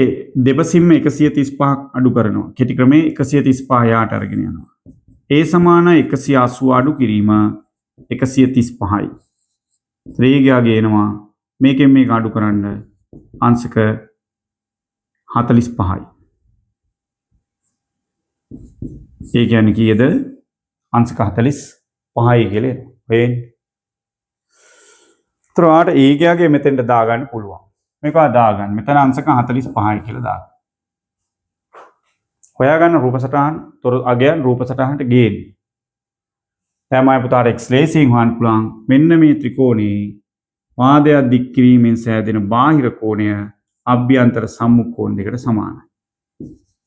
දෙපසින්ම 135ක් අඩු කරනවා. කෙටි ක්‍රමේ 135 යාට අරගෙන යනවා. a සමාන 180 අඩු කිරීම 135යි. ත්‍රිග්‍යා ගේනවා. මේකෙන් මේක අඩු කරන්න අංශක 45යි. ඒ කියන්නේ කීයද? අංශක 45යි කියලා වෙන්නේ. ත්‍රාට ඒකයාගේ මෙතෙන්ට දාගන්න පුළුවන්. මේක දාගන්න. මෙතන අංශක 45යි කියලා දාගන්න. හොයාගන්න රූප සටහන් අගයන් රූප සටහනට ගේන්න. තමයි පුතාට x ලේසියෙන් හොයන්න පුළුවන්. මෙන්න මේ ත්‍රිකෝණේ පාදයක් දික් කිරීමෙන් සෑදෙන බාහිර කෝණය අභ්‍යන්තර සම්මුඛ කෝණ දෙකට සමානයි.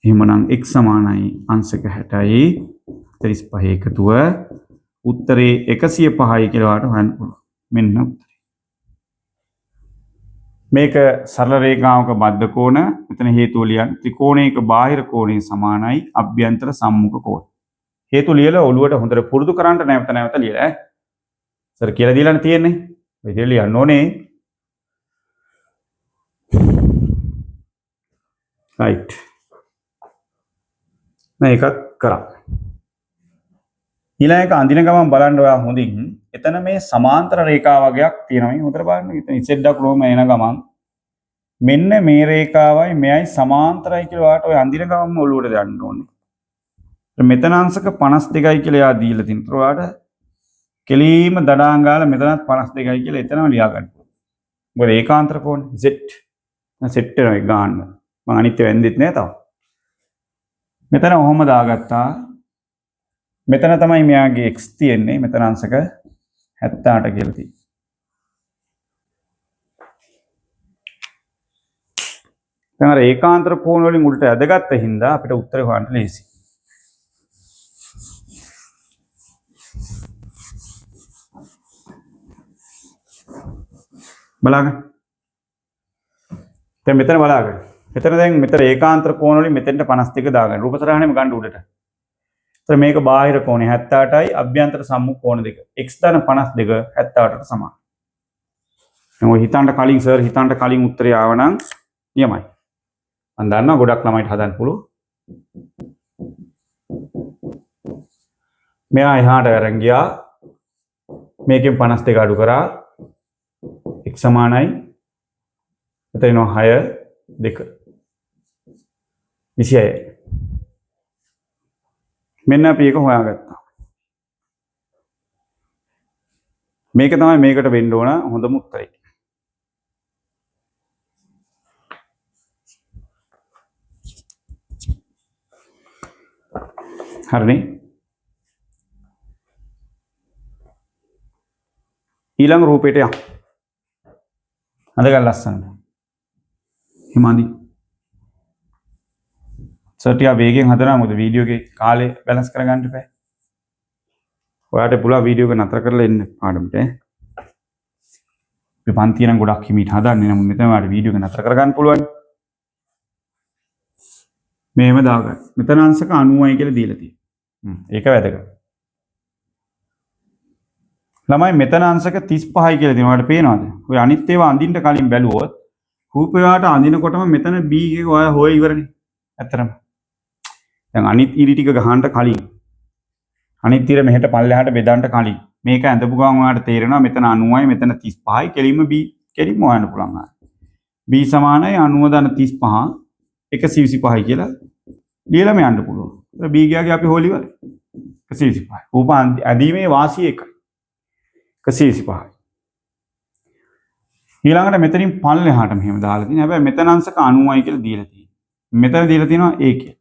එහෙමනම් x සමානයි අංශක 60යි 35 එකතුව උත්තරේ 105යි කියලා වාට හොයන්න පුළුවන්. මෙන්න උත්තරේ. මේක සරල රේඛාවක බද්ධ කෝණ. මෙතන හේතුව ලියන්න. ත්‍රිකෝණයක බාහිර කෝණය සමානයි අභ්‍යන්තර සම්මුඛ කෝණ. හේතු ලියලා ඔළුවට හොඳට පුරුදු කරන්න නැවත නැවත ලියලා සර් කියලා දීලානේ තියෙන්නේ. ඔය විදිහට ලියන්න ඕනේ. right. මේක කරා. ඊළඟ එක අඳින ගමන් බලන්න ඔයා හොඳින්. එතන මේ සමාන්තර රේඛා වගේක් තියෙනවා. මේ හොඳට බලන්න. එතන z දක්වම එන ගමන් මෙන්න මේ රේඛාවයි මෙයයි සමාන්තරයි කියලා ඔයාට ඔය අඳින ගමන් ඔළුවට දාන්න ඕනේ. මෙතන අංශක 52යි කියලා යා දීලා තිනවා. ඔයාට කෙලීම දඩාන් ගාලා මෙතනත් 52යි කියලා එතනම ලියා ගන්න. මොකද ඒකාන්තර කෝණ z සෙට් වෙනවා ඒක ගන්න. මම අනිත් ඒවා එන්නෙත් නෑ තාම. මෙතන ඔහොම දාගත්තා. මෙතන තමයි මෙයාගේ x තියෙන්නේ. මෙතන අංශක 78 කියලා තියෙනවා. දැන් අර ඒකාන්තර කෝණ වලින් උඩට ඇදගත්ත හින්දා අපිට උත්තරේ හොයන්න ලේසියි. බලන්න. දැන් මෙතන බලන්න. මෙතන දැන් මෙතන ඒකාන්තර කෝණ වලින් මෙතෙන්ට 52 දාගන්න. රූප සටහනෙම ගන්න උඩට. එතන මේක බාහිර කෝණය 78යි අභ්‍යන්තර සම්මුඛ කෝණ දෙක. x ධන 52 78ට සමානයි. දැන් ඔය හිතන්න කලින් සර් හිතන්න කලින් උත්තරය ආවනම් නියමයි. මම දන්නවා ගොඩක් ළමයිට හදන්න පුළුවන්. මෙයා එහාට අරන් ගියා. මේකෙන් 52 අඩු කරා. x සමානයි එතන එනවා 6 2 26. මෙන්න අපි ඒක හොයාගත්තා. මේක තමයි මේකට වෙන්න ඕන හොඳම උත්තරේ. හරිනේ. ඊළඟ රූපයට යන්න. අදගල් ලස්සන. හිමාදි. සර්ටියා වේගෙන් හදනවා මොකද වීඩියෝ එකේ කාලේ බැලන්ස් කරගන්න බෑ. ඔයාට පුළුවන් වීඩියෝ එක නතර කරලා එන්න පාඩමට. මේ පන්තිය නම් ගොඩක් හිමීට හදන්නේ නම් මෙතන ඔයාට වීඩියෝ එක නතර කරගන්න පුළුවන්. මේව දාගන්න. මෙතන අංශක 90යි කියලා දීලා තියෙනවා. ඒක වැදගත්. ළමයි මෙතන අංශක 35යි කියලා දෙනවා. ඔයාලට පේනවද? ඔය අනිත් ඒවා අඳින්න කලින් බැලුවොත් රූපයට අඳිනකොටම මෙතන B එක ඔයා හොය ඉවරනේ. ඇත්තටම. දැන් අනිත් ඉරි ටික ගහන්න කලින් අනිත් ඉර මෙහෙට පල්ලෙහාට බෙදන්න කලින් මේක ඇඳපු ගමන් ඔයාලට තේරෙනවා මෙතන 90යි මෙතන 35යි කෙලින්ම B කෙලින්ම හොයන්න පුළුවන්. b සමානයි 90 ධන 35 125යි කියලා ලියලාම යන්න පුළුවන්. b ගියාගේ අපි හොල් ඉවරයි. 125. රූප ඇදීමේ වාසිය එකයි. 125. ඊළඟට මෙතනින් පල්ලෙහාට මෙහෙම දාලා තියෙනවා. හැබැයි මෙතන අංශක 90යි කියලා දීලා තියෙනවා. මෙතන දීලා තියෙනවා a කියලා.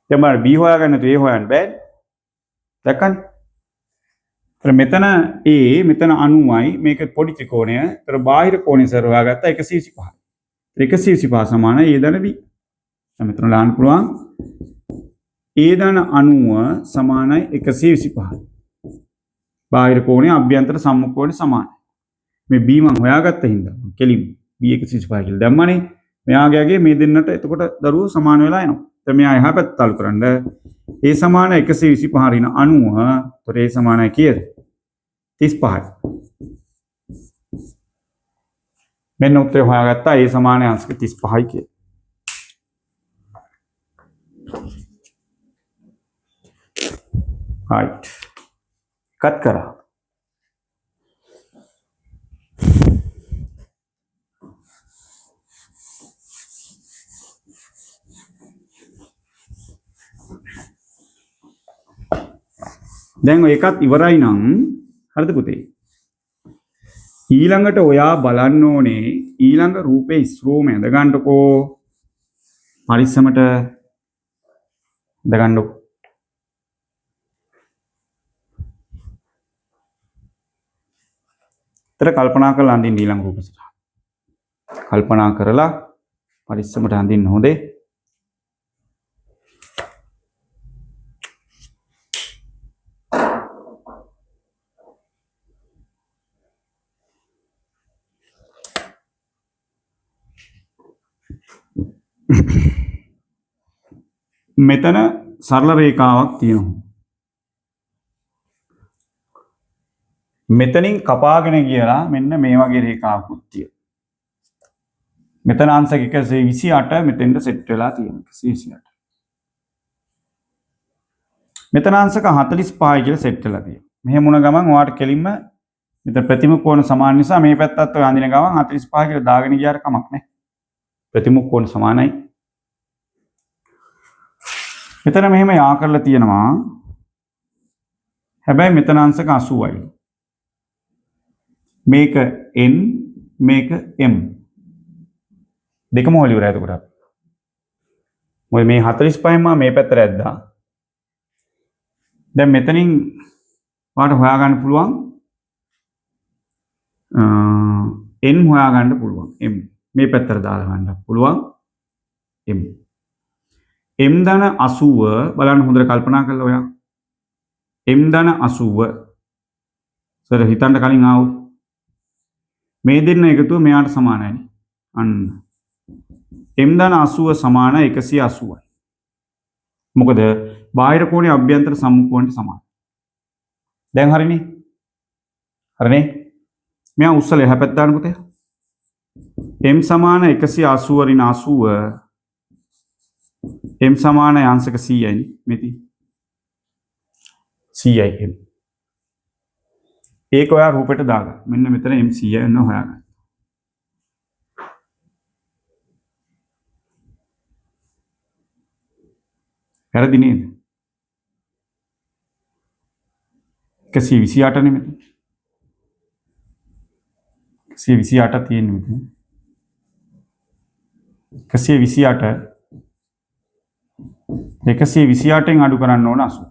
දැන් බලන්න b හොයාගන්න තු a හොයන්න බෑ. දැක්කනේ? ඒතර මෙතන a මෙතන 90යි මේක පොඩි ත්‍රිකෝණය. ඒතර බාහිර කෝණය සර හොයාගත්තා 125. 125 සමානයි a ධන b. දැන් මෙතන දාන්න පුළුවන් a ධන 90 සමානයි 125. බාහිර කෝණය අභ්‍යන්තර සම්මුඛ කෝණය සමානයි. මේ b මම හොයාගත්ත හින්දා කෙලින් b 125 කියලා දැම්මනේ. මෙයාගේ මේ දෙන්නට එතකොට දරුවෝ සමාන වෙලා එනවා. දැන් මෙයා එහා පැත්ත තල්ලු කරන්න. a සමාන 125 රින 90. ඒතර a සමානයි කීයද? 35යි. මෙන්න උත්තරේ හොයාගත්තා a සමානයි අංශක 35යි කියලා. right. කට් කරා. දැන් ඔය එකත් ඉවරයි නම් හරිද පුතේ? ඊළඟට ඔයා බලන්න ඕනේ ඊළඟ රූපේ ඉස්රෝම ඇඳ ගන්නකෝ. පරිස්සමට ඇඳ ගන්නකෝ. තර කල්පනා කරලා අඳින්න ඊළඟ රූප සටහන. කල්පනා කරලා පරිස්සමට අඳින්න හොඳේ. මෙතන සරල රේඛාවක් තියෙනවා. මෙතනින් කපාගෙන ගියලා මෙන්න මේ වගේ රේඛාවකුත් තියෙනවා. මෙතන අංශක 128 මෙතෙන්ට සෙට් වෙලා තියෙනවා 128. මෙතන අංශක 45යි කියලා සෙට් වෙලා තියෙනවා. මෙහෙම වුණ ගමන් ඔයාලට කෙලින්ම මෙතන ප්‍රතිමුඛ කෝණ සමාන නිසා මේ පැත්තත් ඔය අඳින ගමන් 45 කියලා දාගෙන ගියාට කමක් නැහැ. ප්‍රතිමුඛ කෝණ සමානයි. මෙතන මෙහෙම යා කරලා තියෙනවා. හැබැයි මෙතන අංශක 80යි. මේක n මේක m. දෙකම හොල ඉවරයි එතකොට. මොකද මේ 45ම මේ පැත්තට ඇද්දා. දැන් මෙතනින් ඔයාලට හොයා ගන්න පුළුවන් n හොයා ගන්න පුළුවන් m. මේ පැත්තට දාලා ගන්න පුළුවන් m. m ධන 80 බලන්න හොඳට කල්පනා කරලා ඔයා. m ධන 80 සර හිතන්න කලින් ආවොත් මේ දෙන්න එකතුව මෙයාට සමානයි. අන්න m ධන 80 සමාන 180යි. මොකද බාහිර කෝණේ අභ්‍යන්තර සම්මුඛ කෝණයට සමානයි. දැන් හරිනේ? හරිනේ? මෙයා උස්සලා එහා පැත්ත දාන්න පුතේ. m සමාන 180 රින 80 m සමාන අංශක 100යි මෙති 100යි m. ඒක ඔයා රූපෙට දාගන්න. මෙන්න මෙතන m 100 වෙන හොයාගන්න. වැරදි නේද? 128 නේ මෙතන. 128 තියෙන්නේ මෙතන. 128න් අඩු කරන්න ඕන 80.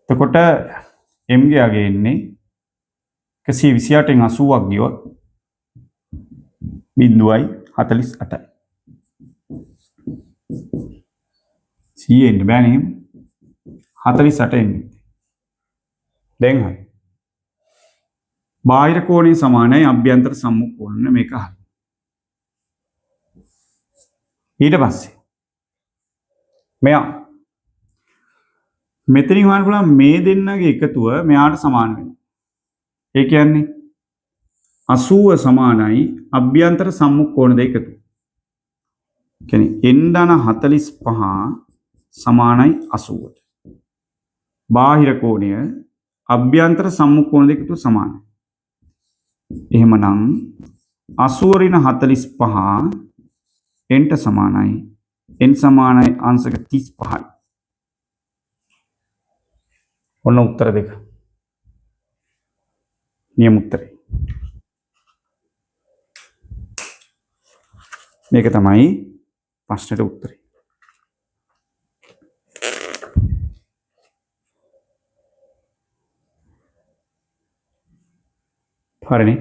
එතකොට m ගියාගේ ඉන්නේ 128න් 80ක් ගියොත් 0.48යි. 100 එන්න බෑ නේ. 48 එන්නේ. දැන් හරි. බාහිර කෝණය සමානයි අභ්‍යන්තර සම්මුඛ කෝණ මේක හරි. ඊට පස්සේ මෙයා මෙතනින් හොයන්න පුළුවන් මේ දෙන්නගේ එකතුව මෙයාට සමාන වෙනවා. ඒ කියන්නේ 80 සමානයි අභ්‍යන්තර සම්මුඛ කෝණ දෙක එකතු. කියන්නේ n ධන 45 සමානයි 80ට. බාහිර කෝණය අභ්‍යන්තර සම්මුඛ කෝණ දෙක එකතු සමානයි. එහෙමනම් 80 ඍණ 45 nට සමානයි. n සමානයි අංශක 35යි. ඔන්න උත්තර දෙක. නියම උත්තරේ. මේක තමයි ප්‍රශ්නෙට උත්තරේ. හරිනේ.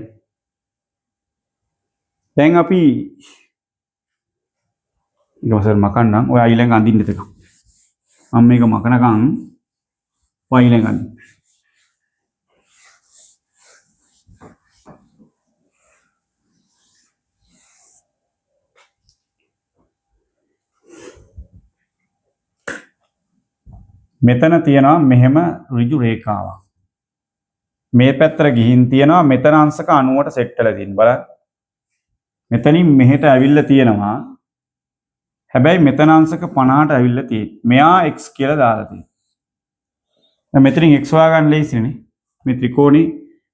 දැන් අපි ඉවසල් මකන්නම්. ඔය ඊළඟ අඳින්න දෙක. මම මේක මකනකම් ඔය ඊළඟ අඳින්න. මෙතන තියෙනවා මෙහෙම ඍජු රේඛාවක්. මේ පැත්තට ගිහින් තියෙනවා මෙතන අංශක 90ට සෙට් වෙලා තියෙන බලන්න. මෙතනින් මෙහෙට ඇවිල්ලා තියෙනවා. හැබැයි මෙතන අංශක 50ට ඇවිල්ලා තියෙන්නේ. මෙයා x කියලා දාලා තියෙනවා. දැන් මෙතනින් x හොයාගන්න ලේසිනේ. මේ ත්‍රිකෝණේ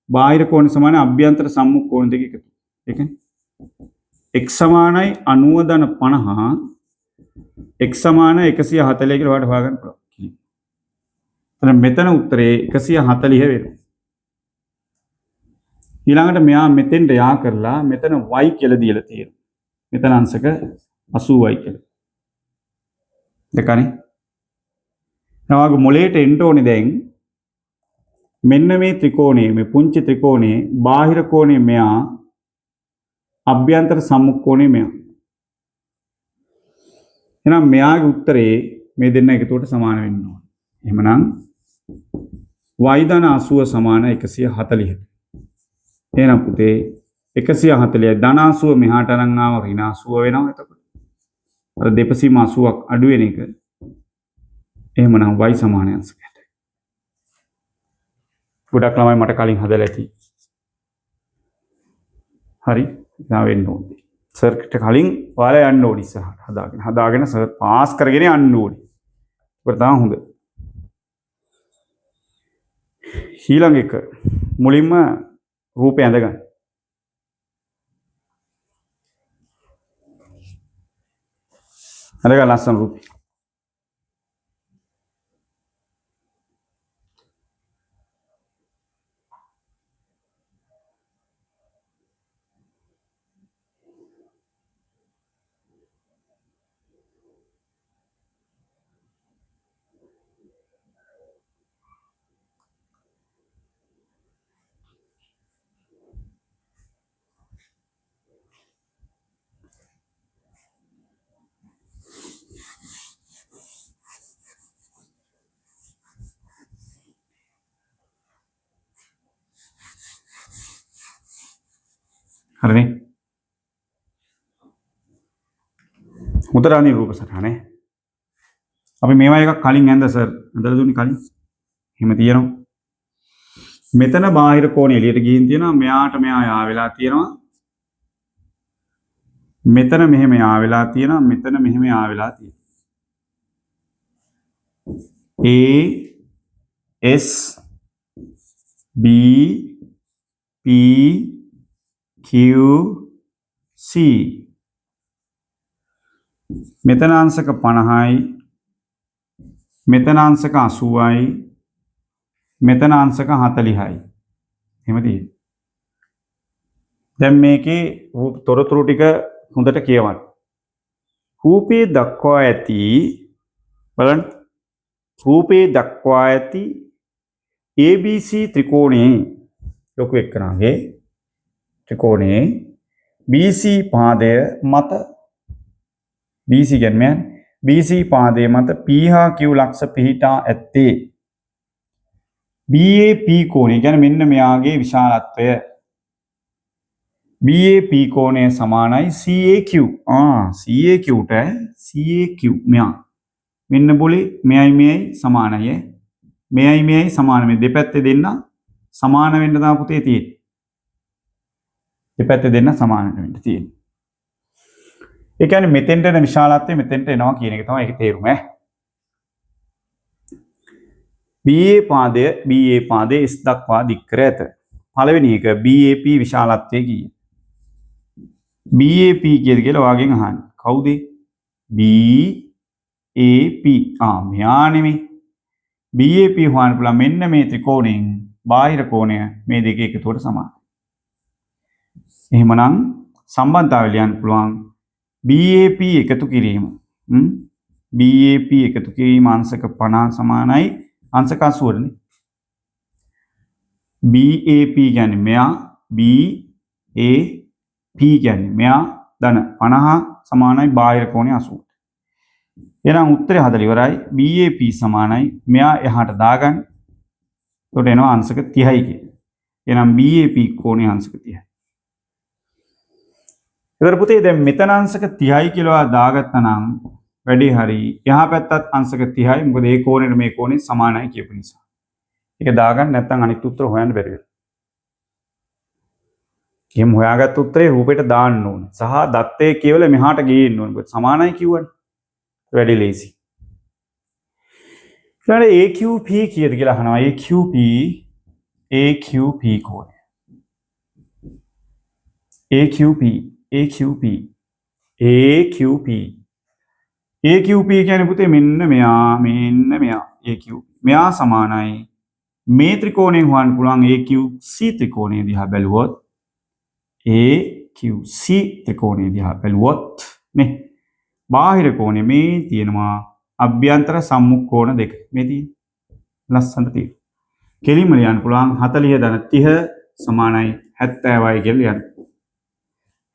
බාහිර කෝණ සමාන අභ්‍යන්තර සම්මුඛ කෝණ දෙක එකතු. ඒ කියන්නේ x සමානයි 90 + 50 x සමාන 140 කියලා ඔයාලට හොයාගන්න පුළුවන්. එතන මෙතන උත්තරේ 140 වෙනවා. ඊළඟට මෙයා මෙතෙන්ට යා කරලා මෙතන y කියලා දීලා තියෙනවා. මෙතන අංශක 80y කියලා. දෙකනේ. නවාගේ මොලේට එන්න ඕනේ දැන් මෙන්න මේ ත්‍රිකෝණයේ මේ පුංචි ත්‍රිකෝණයේ බාහිර කෝණය මෙයා අභ්‍යන්තර සම්මුඛ කෝණය මෙයා. එහෙනම් මෙයාගේ උත්තරේ මේ දෙන්න එකතුවට සමාන වෙන්න ඕනේ. එහෙමනම් y ධන 80 සමාන 140. එහෙනම් පුතේ 140 ධන 80 මෙහාට අරන් ආව ඍණ 80 වෙනවා එතකොට. අර දෙපසීම 80ක් අඩු වෙන එක. එහෙමනම් y සමාන අංශකයට. ගොඩක් ළමයි මට කලින් හදලා ඇති. හරි. දැන් වෙන්න ඕනේ. සර්කිට් කලින් ඔයාලා යන්න ඕනි ඉස්සරහට හදාගෙන සර් පාස් කරගෙන යන්න ඕනි. ඒක තමයි හොඳ. ඊළඟ එක මුලින්ම රූපය ඇඳගන්න. අරගා ලස්සන රූපය. හරිනේ. උතරාණී රූප සටහනේ. අපි මේවා එකක් කලින් ඇඳ සර් ඇඳලා දුන්නේ කලින්. එහෙම තියෙනවා. මෙතන බාහිර කෝණය එළියට ගිහින් තියෙනවා. මෙයාට මෙයා යා වෙලා තියෙනවා. මෙතන මෙහෙම යා වෙලා තියෙනවා. මෙතන මෙහෙම යා වෙලා තියෙනවා. A S B P Q C මෙතන අංශක 50යි මෙතන අංශක 80යි මෙතන අංශක 40යි එහෙම තියෙන්නේ. දැන් මේකේ තොරතුරු ටික හොඳට කියවන්න. රූපේ දක්වා ඇති බලන්න රූපේ දක්වා ඇති ABC ත්‍රිකෝණයේ ලොකු එක්කනාගේ ත්‍රිකෝණයේ BC පාදය මත BC කියන්නේ BC පාදය මත P හා Q ලක්ෂ පිහිටා ඇත්තේ BAP කෝණය කියන්නේ මෙන්න මෙයාගේ විශාලත්වය BAP කෝණය සමානයි CAQ CAQ ට CAQ මෙයා මෙන්න બોලේ මෙයයි සමානයි මෙයයි සමාන මේ දෙපැත්තේ දෙන්න සමාන වෙන්න තමයි පුතේ තියෙන්නේ. දෙපැත්තේ දෙන්න සමාන වෙන්න තියෙන්නේ. ඒ කියන්නේ මෙතෙන්ට එන විශාලත්වය මෙතෙන්ට එනවා කියන එක තමයි ඒකේ තේරුම ඈ. BA පාදය S දක්වා දික් කර ඇත. පළවෙනි එක BAP විශාලත්වය කීය? BAP කියද කියලා ඔයාගෙන් අහන්න. කවුද? BAP. මෙයා නෙමෙයි. BAP හොයන්න පුළුවන් මෙන්න මේ ත්‍රිකෝණයෙන් බාහිර කෝණය මේ දෙක එකතුවට සමානයි. එහෙමනම් සම්බන්ධතාවය ලියන්න පුළුවන් BAP එකතු කිරීම. BAP එකතු කිරීම අංශක 50 සමානයි අංශක 80නේ. BAP කියන්නේ මෙයා, BAP කියන්නේ මෙයා ධන 50 සමානයි බාහිර කෝණය 80. එහෙනම් උත්තරය හදලා ඉවරයි. BAP සමානයි මෙයා එහාට දාගන්න. එතකොට එනවා අංශක 30යි කියලා. එහෙනම් BAP කෝණය අංශක 30යි. එතකොට පුතේ දැන් මෙතන අංශක 30යි කියලා දාගත්තා නම් වැඩි හරි. එහා පැත්තත් අංශක 30යි. මොකද ඒ කෝණයට මේ කෝණය සමානයි කියපු නිසා. ඒක දාගන්න නැත්නම් අනිත් උත්තර හොයන්න බැරි වෙනවා. එහෙම හොයාගත්ත උත්තරේ රූපෙට දාන්න ඕනේ. සහ දත්තේ කියවල මෙහාට ගේන්න ඕනේ. මොකද සමානයි කිව්වනේ. වැඩි ලේසි. ඊළඟට AQP කීයද කියලා අහනවා. AQP කෝණය. AQP කියන්නේ පුතේ මෙන්න මෙයා AQP. මෙයා සමානයි මේ ත්‍රිකෝණයෙන් හොයන්න පුළුවන් AQC ත්‍රිකෝණය දිහා බැලුවොත් AQC ත්‍රිකෝණය දිහා බැලුවොත් නේ බාහිර කෝණය මේ තියෙනවා අභ්‍යන්තර සම්මුඛ කෝණ දෙක මේ තියෙන ලස්සනට තියෙන. කෙලින්ම ලියන්න පුළුවන් 40 ධන 30 සමානයි 70යි කියලා ලියන්න.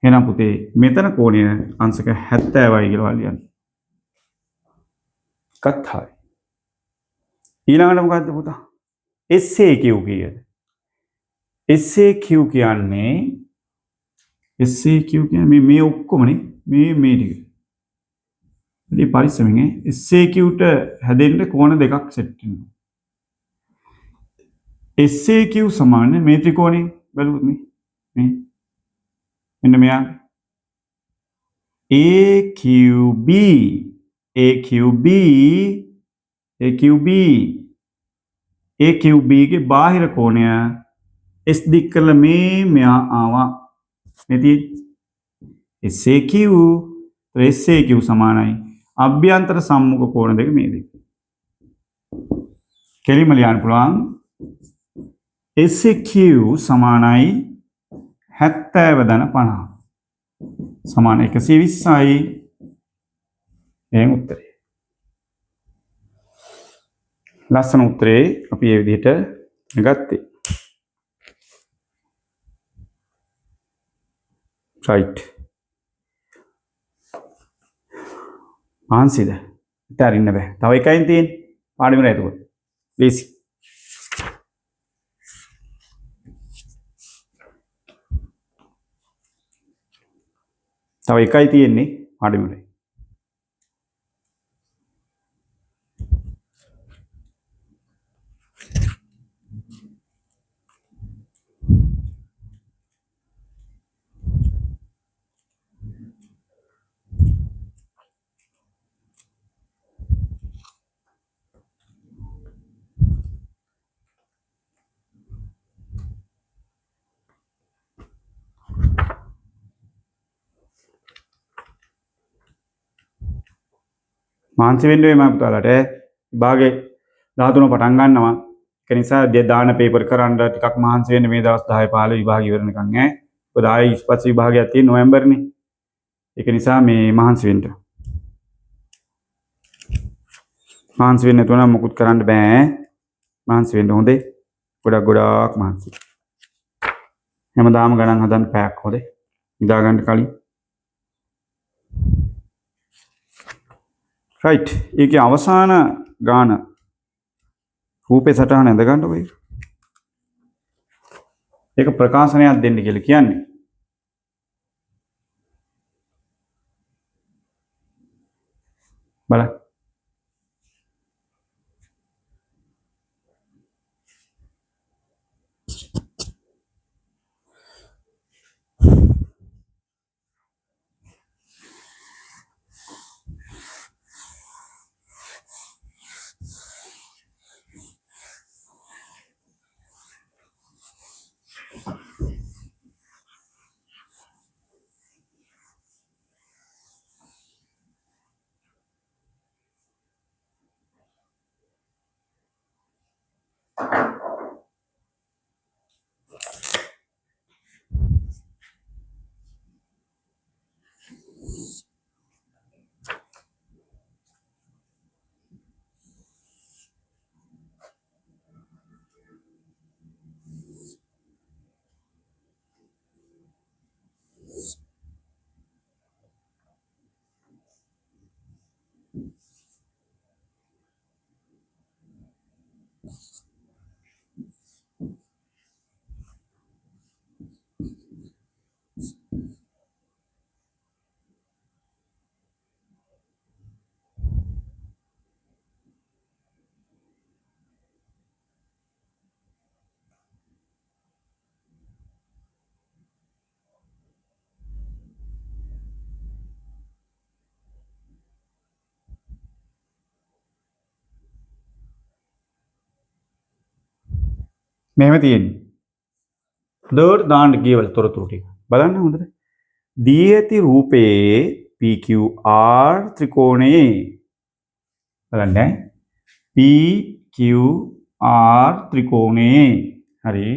එහෙනම් පුතේ මෙතන කෝණය අංශක 70යි කියලා ලියන්න. කතායි. ඊළඟට මොකද්ද පුතා? SAQ කීයද? SAQ කියන්නේ මේ ඔක්කොමනේ මේ ටික. ඉතින් පරිස්සමෙන් SAQ-ට හැදෙන්න කෝණ දෙකක් සෙට් වෙනවා. SAQ සමාන මේ ත්‍රිකෝණය බලුවොත් මේ මෙන්න මෙයා AQB ගේ බාහිර කෝණය S දික් කරලා මෙයා ආවා. මෙති SAQ සමානයි අභ්‍යන්තර සම්මුඛ කෝණ දෙක මේ දෙක. කෙලින්ම ලියන්න පුළුවන් SAQ සමානයි 70 ධන 50 සමාන 120යි. එහෙනම් උත්තරේ. ලස්සන උත්තරේ අපි මේ විදිහට ගත්තේ. right. ආන්සිද? ඉතරින්න බෑ. තව එකයින් තියෙන්නේ. පාඩෙම නෑ ඒක. ලේසි. තව එකයි තියෙන්නේ පාඩෙම නෑ. මාන්සි වෙන්න වෙයි මම පුතාලට විභාගේ 13 පටන් ගන්නවා. ඒක නිසා දාන පේපර් කරන්න ටිකක් මහන්සි වෙන්න මේ දවස් 10 15 විභාග ඉවරනකන් ඈ. මොකද ආයි ඉස්පස් විභාගයක් තියෙන නොවැම්බර්නේ. ඒක නිසා මේ මහන්සි වෙන්න. මහන්සි වෙන්න නැතුව නම් මොකුත් කරන්න බෑ. මහන්සි වෙන්න හොඳේ. ගොඩක් මහන්සි. හැමදාම ගණන් හදන්න පැයක් හොඳේ. ඉඳා ගන්න කලින්. right. ඒකේ අවසාන ගාන රූපේ සටහන ඇඳ ගන්න වෙයි. ඒක ප්‍රකාශනයක් දෙන්න කියලා කියන්නේ. බලන්න. මෙහෙම තියෙන්නේ. හොඳට දාන්න කියවල තොරතුරු ටික. බලන්න හොඳට. දී ඇති රූපයේ PQR ත්‍රිකෝණයේ බලන්න PQR ත්‍රිකෝණයේ හරි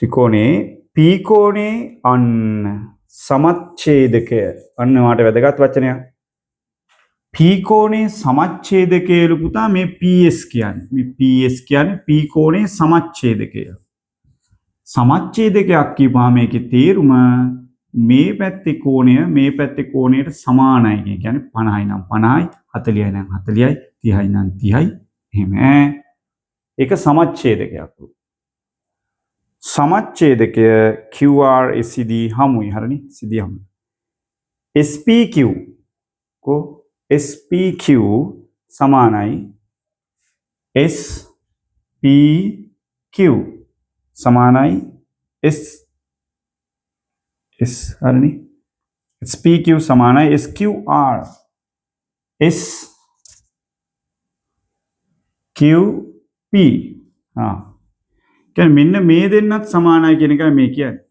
ත්‍රිකෝණයේ P කෝණේ අන්න සමච්ඡේදකය අන්න වාට වැදගත් වචනයක්. P කෝණේ සමච්ඡේදකයලු පුතා මේ PS කියන්නේ. මේ PS කියන්නේ P කෝණේ සමච්ඡේදකය. සමච්ඡේදකයක් කියපුවා මේකේ තේරුම මේ පැත්තේ කෝණය මේ පැත්තේ කෝණයට සමානයි කියන්නේ 50යි නම් 50යි 40යි නම් 40යි 30යි නම් 30යි එහෙම ඒක සමච්ඡේදකයක්. සමච්ඡේදකය QR SCD හමුයි හරිනේ CD හමු. SPQ को SPQ සමානයි SPQ සමානයි S හරිනේ SPQ සමානයි SQR SQP කියන්නේ මෙන්න මේ දෙන්නත් සමානයි කියන එකයි මේ කියන්නේ.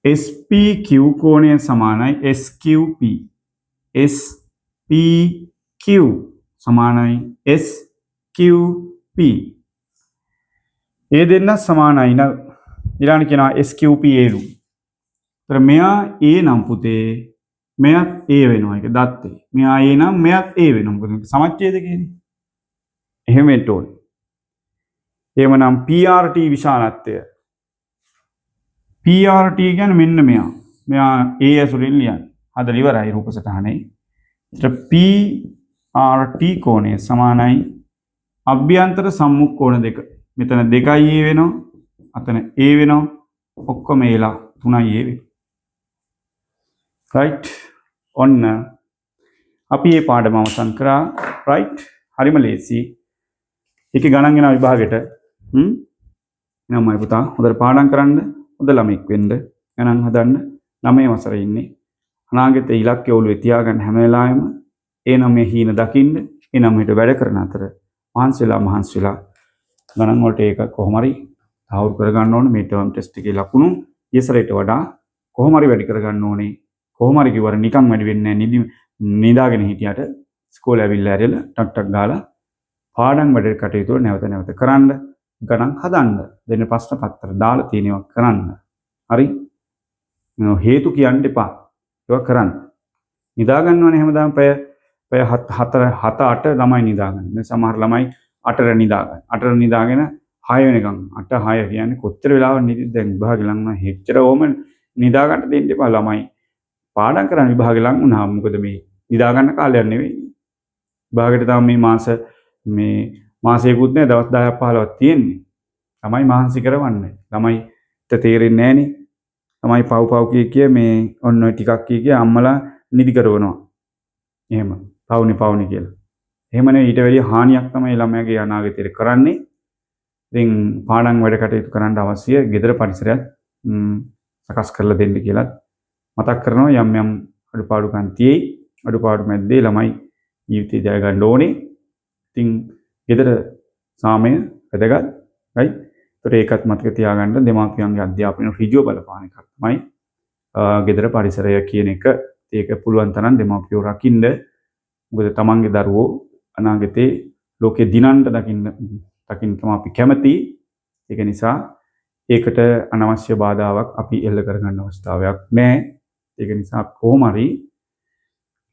SPQ කෝණය සමානයි SQP SPQ සමානයි SQP ඒ දෙන්න සමානයි න ඊළඟ කියනවා SQP ඒලු. ඒතර මෙයා A නම් පුතේ මෙයාත් A වෙනවා ඒක දත්තේ. මෙයා A නම් මෙයාත් A වෙනවා. මොකද සමච්ඡේදකයනේ. එහෙම වෙන්න ඕනේ. එහෙමනම් PRT විශාලත්වය PRT කියන්නේ මෙන්න මෙයා. මෙයා A ඇසුරින් ලියන්නේ. හදලා ඉවරයි රූප සටහනේ. ඒතර PRT කෝණය සමානයි අභ්‍යන්තර සම්මුඛ කෝණ දෙක. මෙතන 2යි A වෙනවා. අතන A වෙනවා. ඔක්කොම ඒලා 3යි A වෙනවා. right ඔන්න අපි මේ පාඩම අවසන් කරා. right හරිම ලේසි. ඒකේ ගණන් එන විභාගෙට නමයි පුතා හොඳට පාඩම් කරන්න හොඳ ළමෙක් වෙන්න ගණන් හදන්න 9 වසරේ ඉන්නේ අනාගතේ ඉලක්කය ඔළුවේ තියාගන්න හැම වෙලාවෙම ඒ නමේ හීන දකින්න ඒ නමයට වැඩ කරන අතර මහන්සිලා ගණන් වලට ඒක කොහොම හරි තහවුරු කරගන්න ඕනේ මේ ටර්ම් ටෙස්ට් එකේ ලකුණු ඊසරයට වඩා කොහොම හරි වැඩි කරගන්න ඕනේ කොහොම හරි කිව්වර නිකන් වැඩි වෙන්නේ නැහැ නිදාගෙන හිටියට ස්කෝල ඇවිල්ලා ඇරෙලා ටක් ගාලා පාඩම් වැඩ කටයුතු නැවත කරන්න ගණන් හදන්න දෙන්න ප්‍රශ්න පත්‍ර දාලා තියෙනවා කරන්න හරි හේතු කියන්න එපා ඒක කරන්න නිදා ගන්නවනේ හැමදාම පැය 7-8 ළමයි නිදා ගන්න සමහර ළමයි 8ට නිදා ගන්න 8ට නිදාගෙන 6 වෙනකන් 8-6 කියන්නේ කොච්චර වෙලාවක් නිදිද දැන් විභාගෙ ලඟ නම් හෙච්චර ඕම නිදා ගන්න දෙන්න එපා ළමයි පාඩම් කරන්න විභාගෙ ලඟ වුණාම මොකද මේ නිදා ගන්න කාලයක් නෙවෙයි විභාගෙට තමයි මේ මාසෙකුත් නෑ දවස් 10ක් 15ක් තියෙන්නේ. ළමයි මහන්සි කරවන්නේ. ළමයිට තේරෙන්නේ නෑනේ. ළමයි පව් කිය මේ ඔන්න ඔය ටිකක් කිය අම්මලා නිදි කරවනවා. එහෙම. පව්නි කියලා. එහෙමනේ ඊට වැඩිය හානියක් තමයි ළමයාගේ අනාගතයට කරන්නේ. ඉතින් පාඩම් වැඩ කටයුතු කරන්න අවශ්‍ය ගෙදර පරිසරයක් සකස් කරලා දෙන්න කියලා මතක් කරනවා යම් අඩුපාඩුකම් තියෙයි. අඩුපාඩු මැද්දේ ළමයි ජීවිතය ජය ගන්න ඕනේ. ඉතින් ගෙදර සාමය වැදගත් right ඒකට ඒකත් මතක තියාගන්න දෙමාපියන්ගේ අධ්‍යාපනය ඍජුව බලපාන එකක් තමයි ගෙදර පරිසරය කියන එක ඒක පුළුවන් තරම් දෙමාපියෝ රකින්න මොකද තමන්ගේ දරුවෝ අනාගතේ ලෝකේ දිනන්න දකින්න තමයි අපි කැමති ඒක නිසා ඒකට අනවශ්‍ය බාධාවක් අපි එල්ල කරගන්න අවස්ථාවක් නැහැ ඒක නිසා කොහොම හරි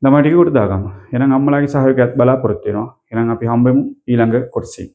ළමයි ටික කොට දාගමු එහෙනම් අම්මලාගේ සහයෝගයත් බලාපොරොත්තු වෙනවා එහෙනම් අපි හම්බෙමු ඊළඟ කොටසේ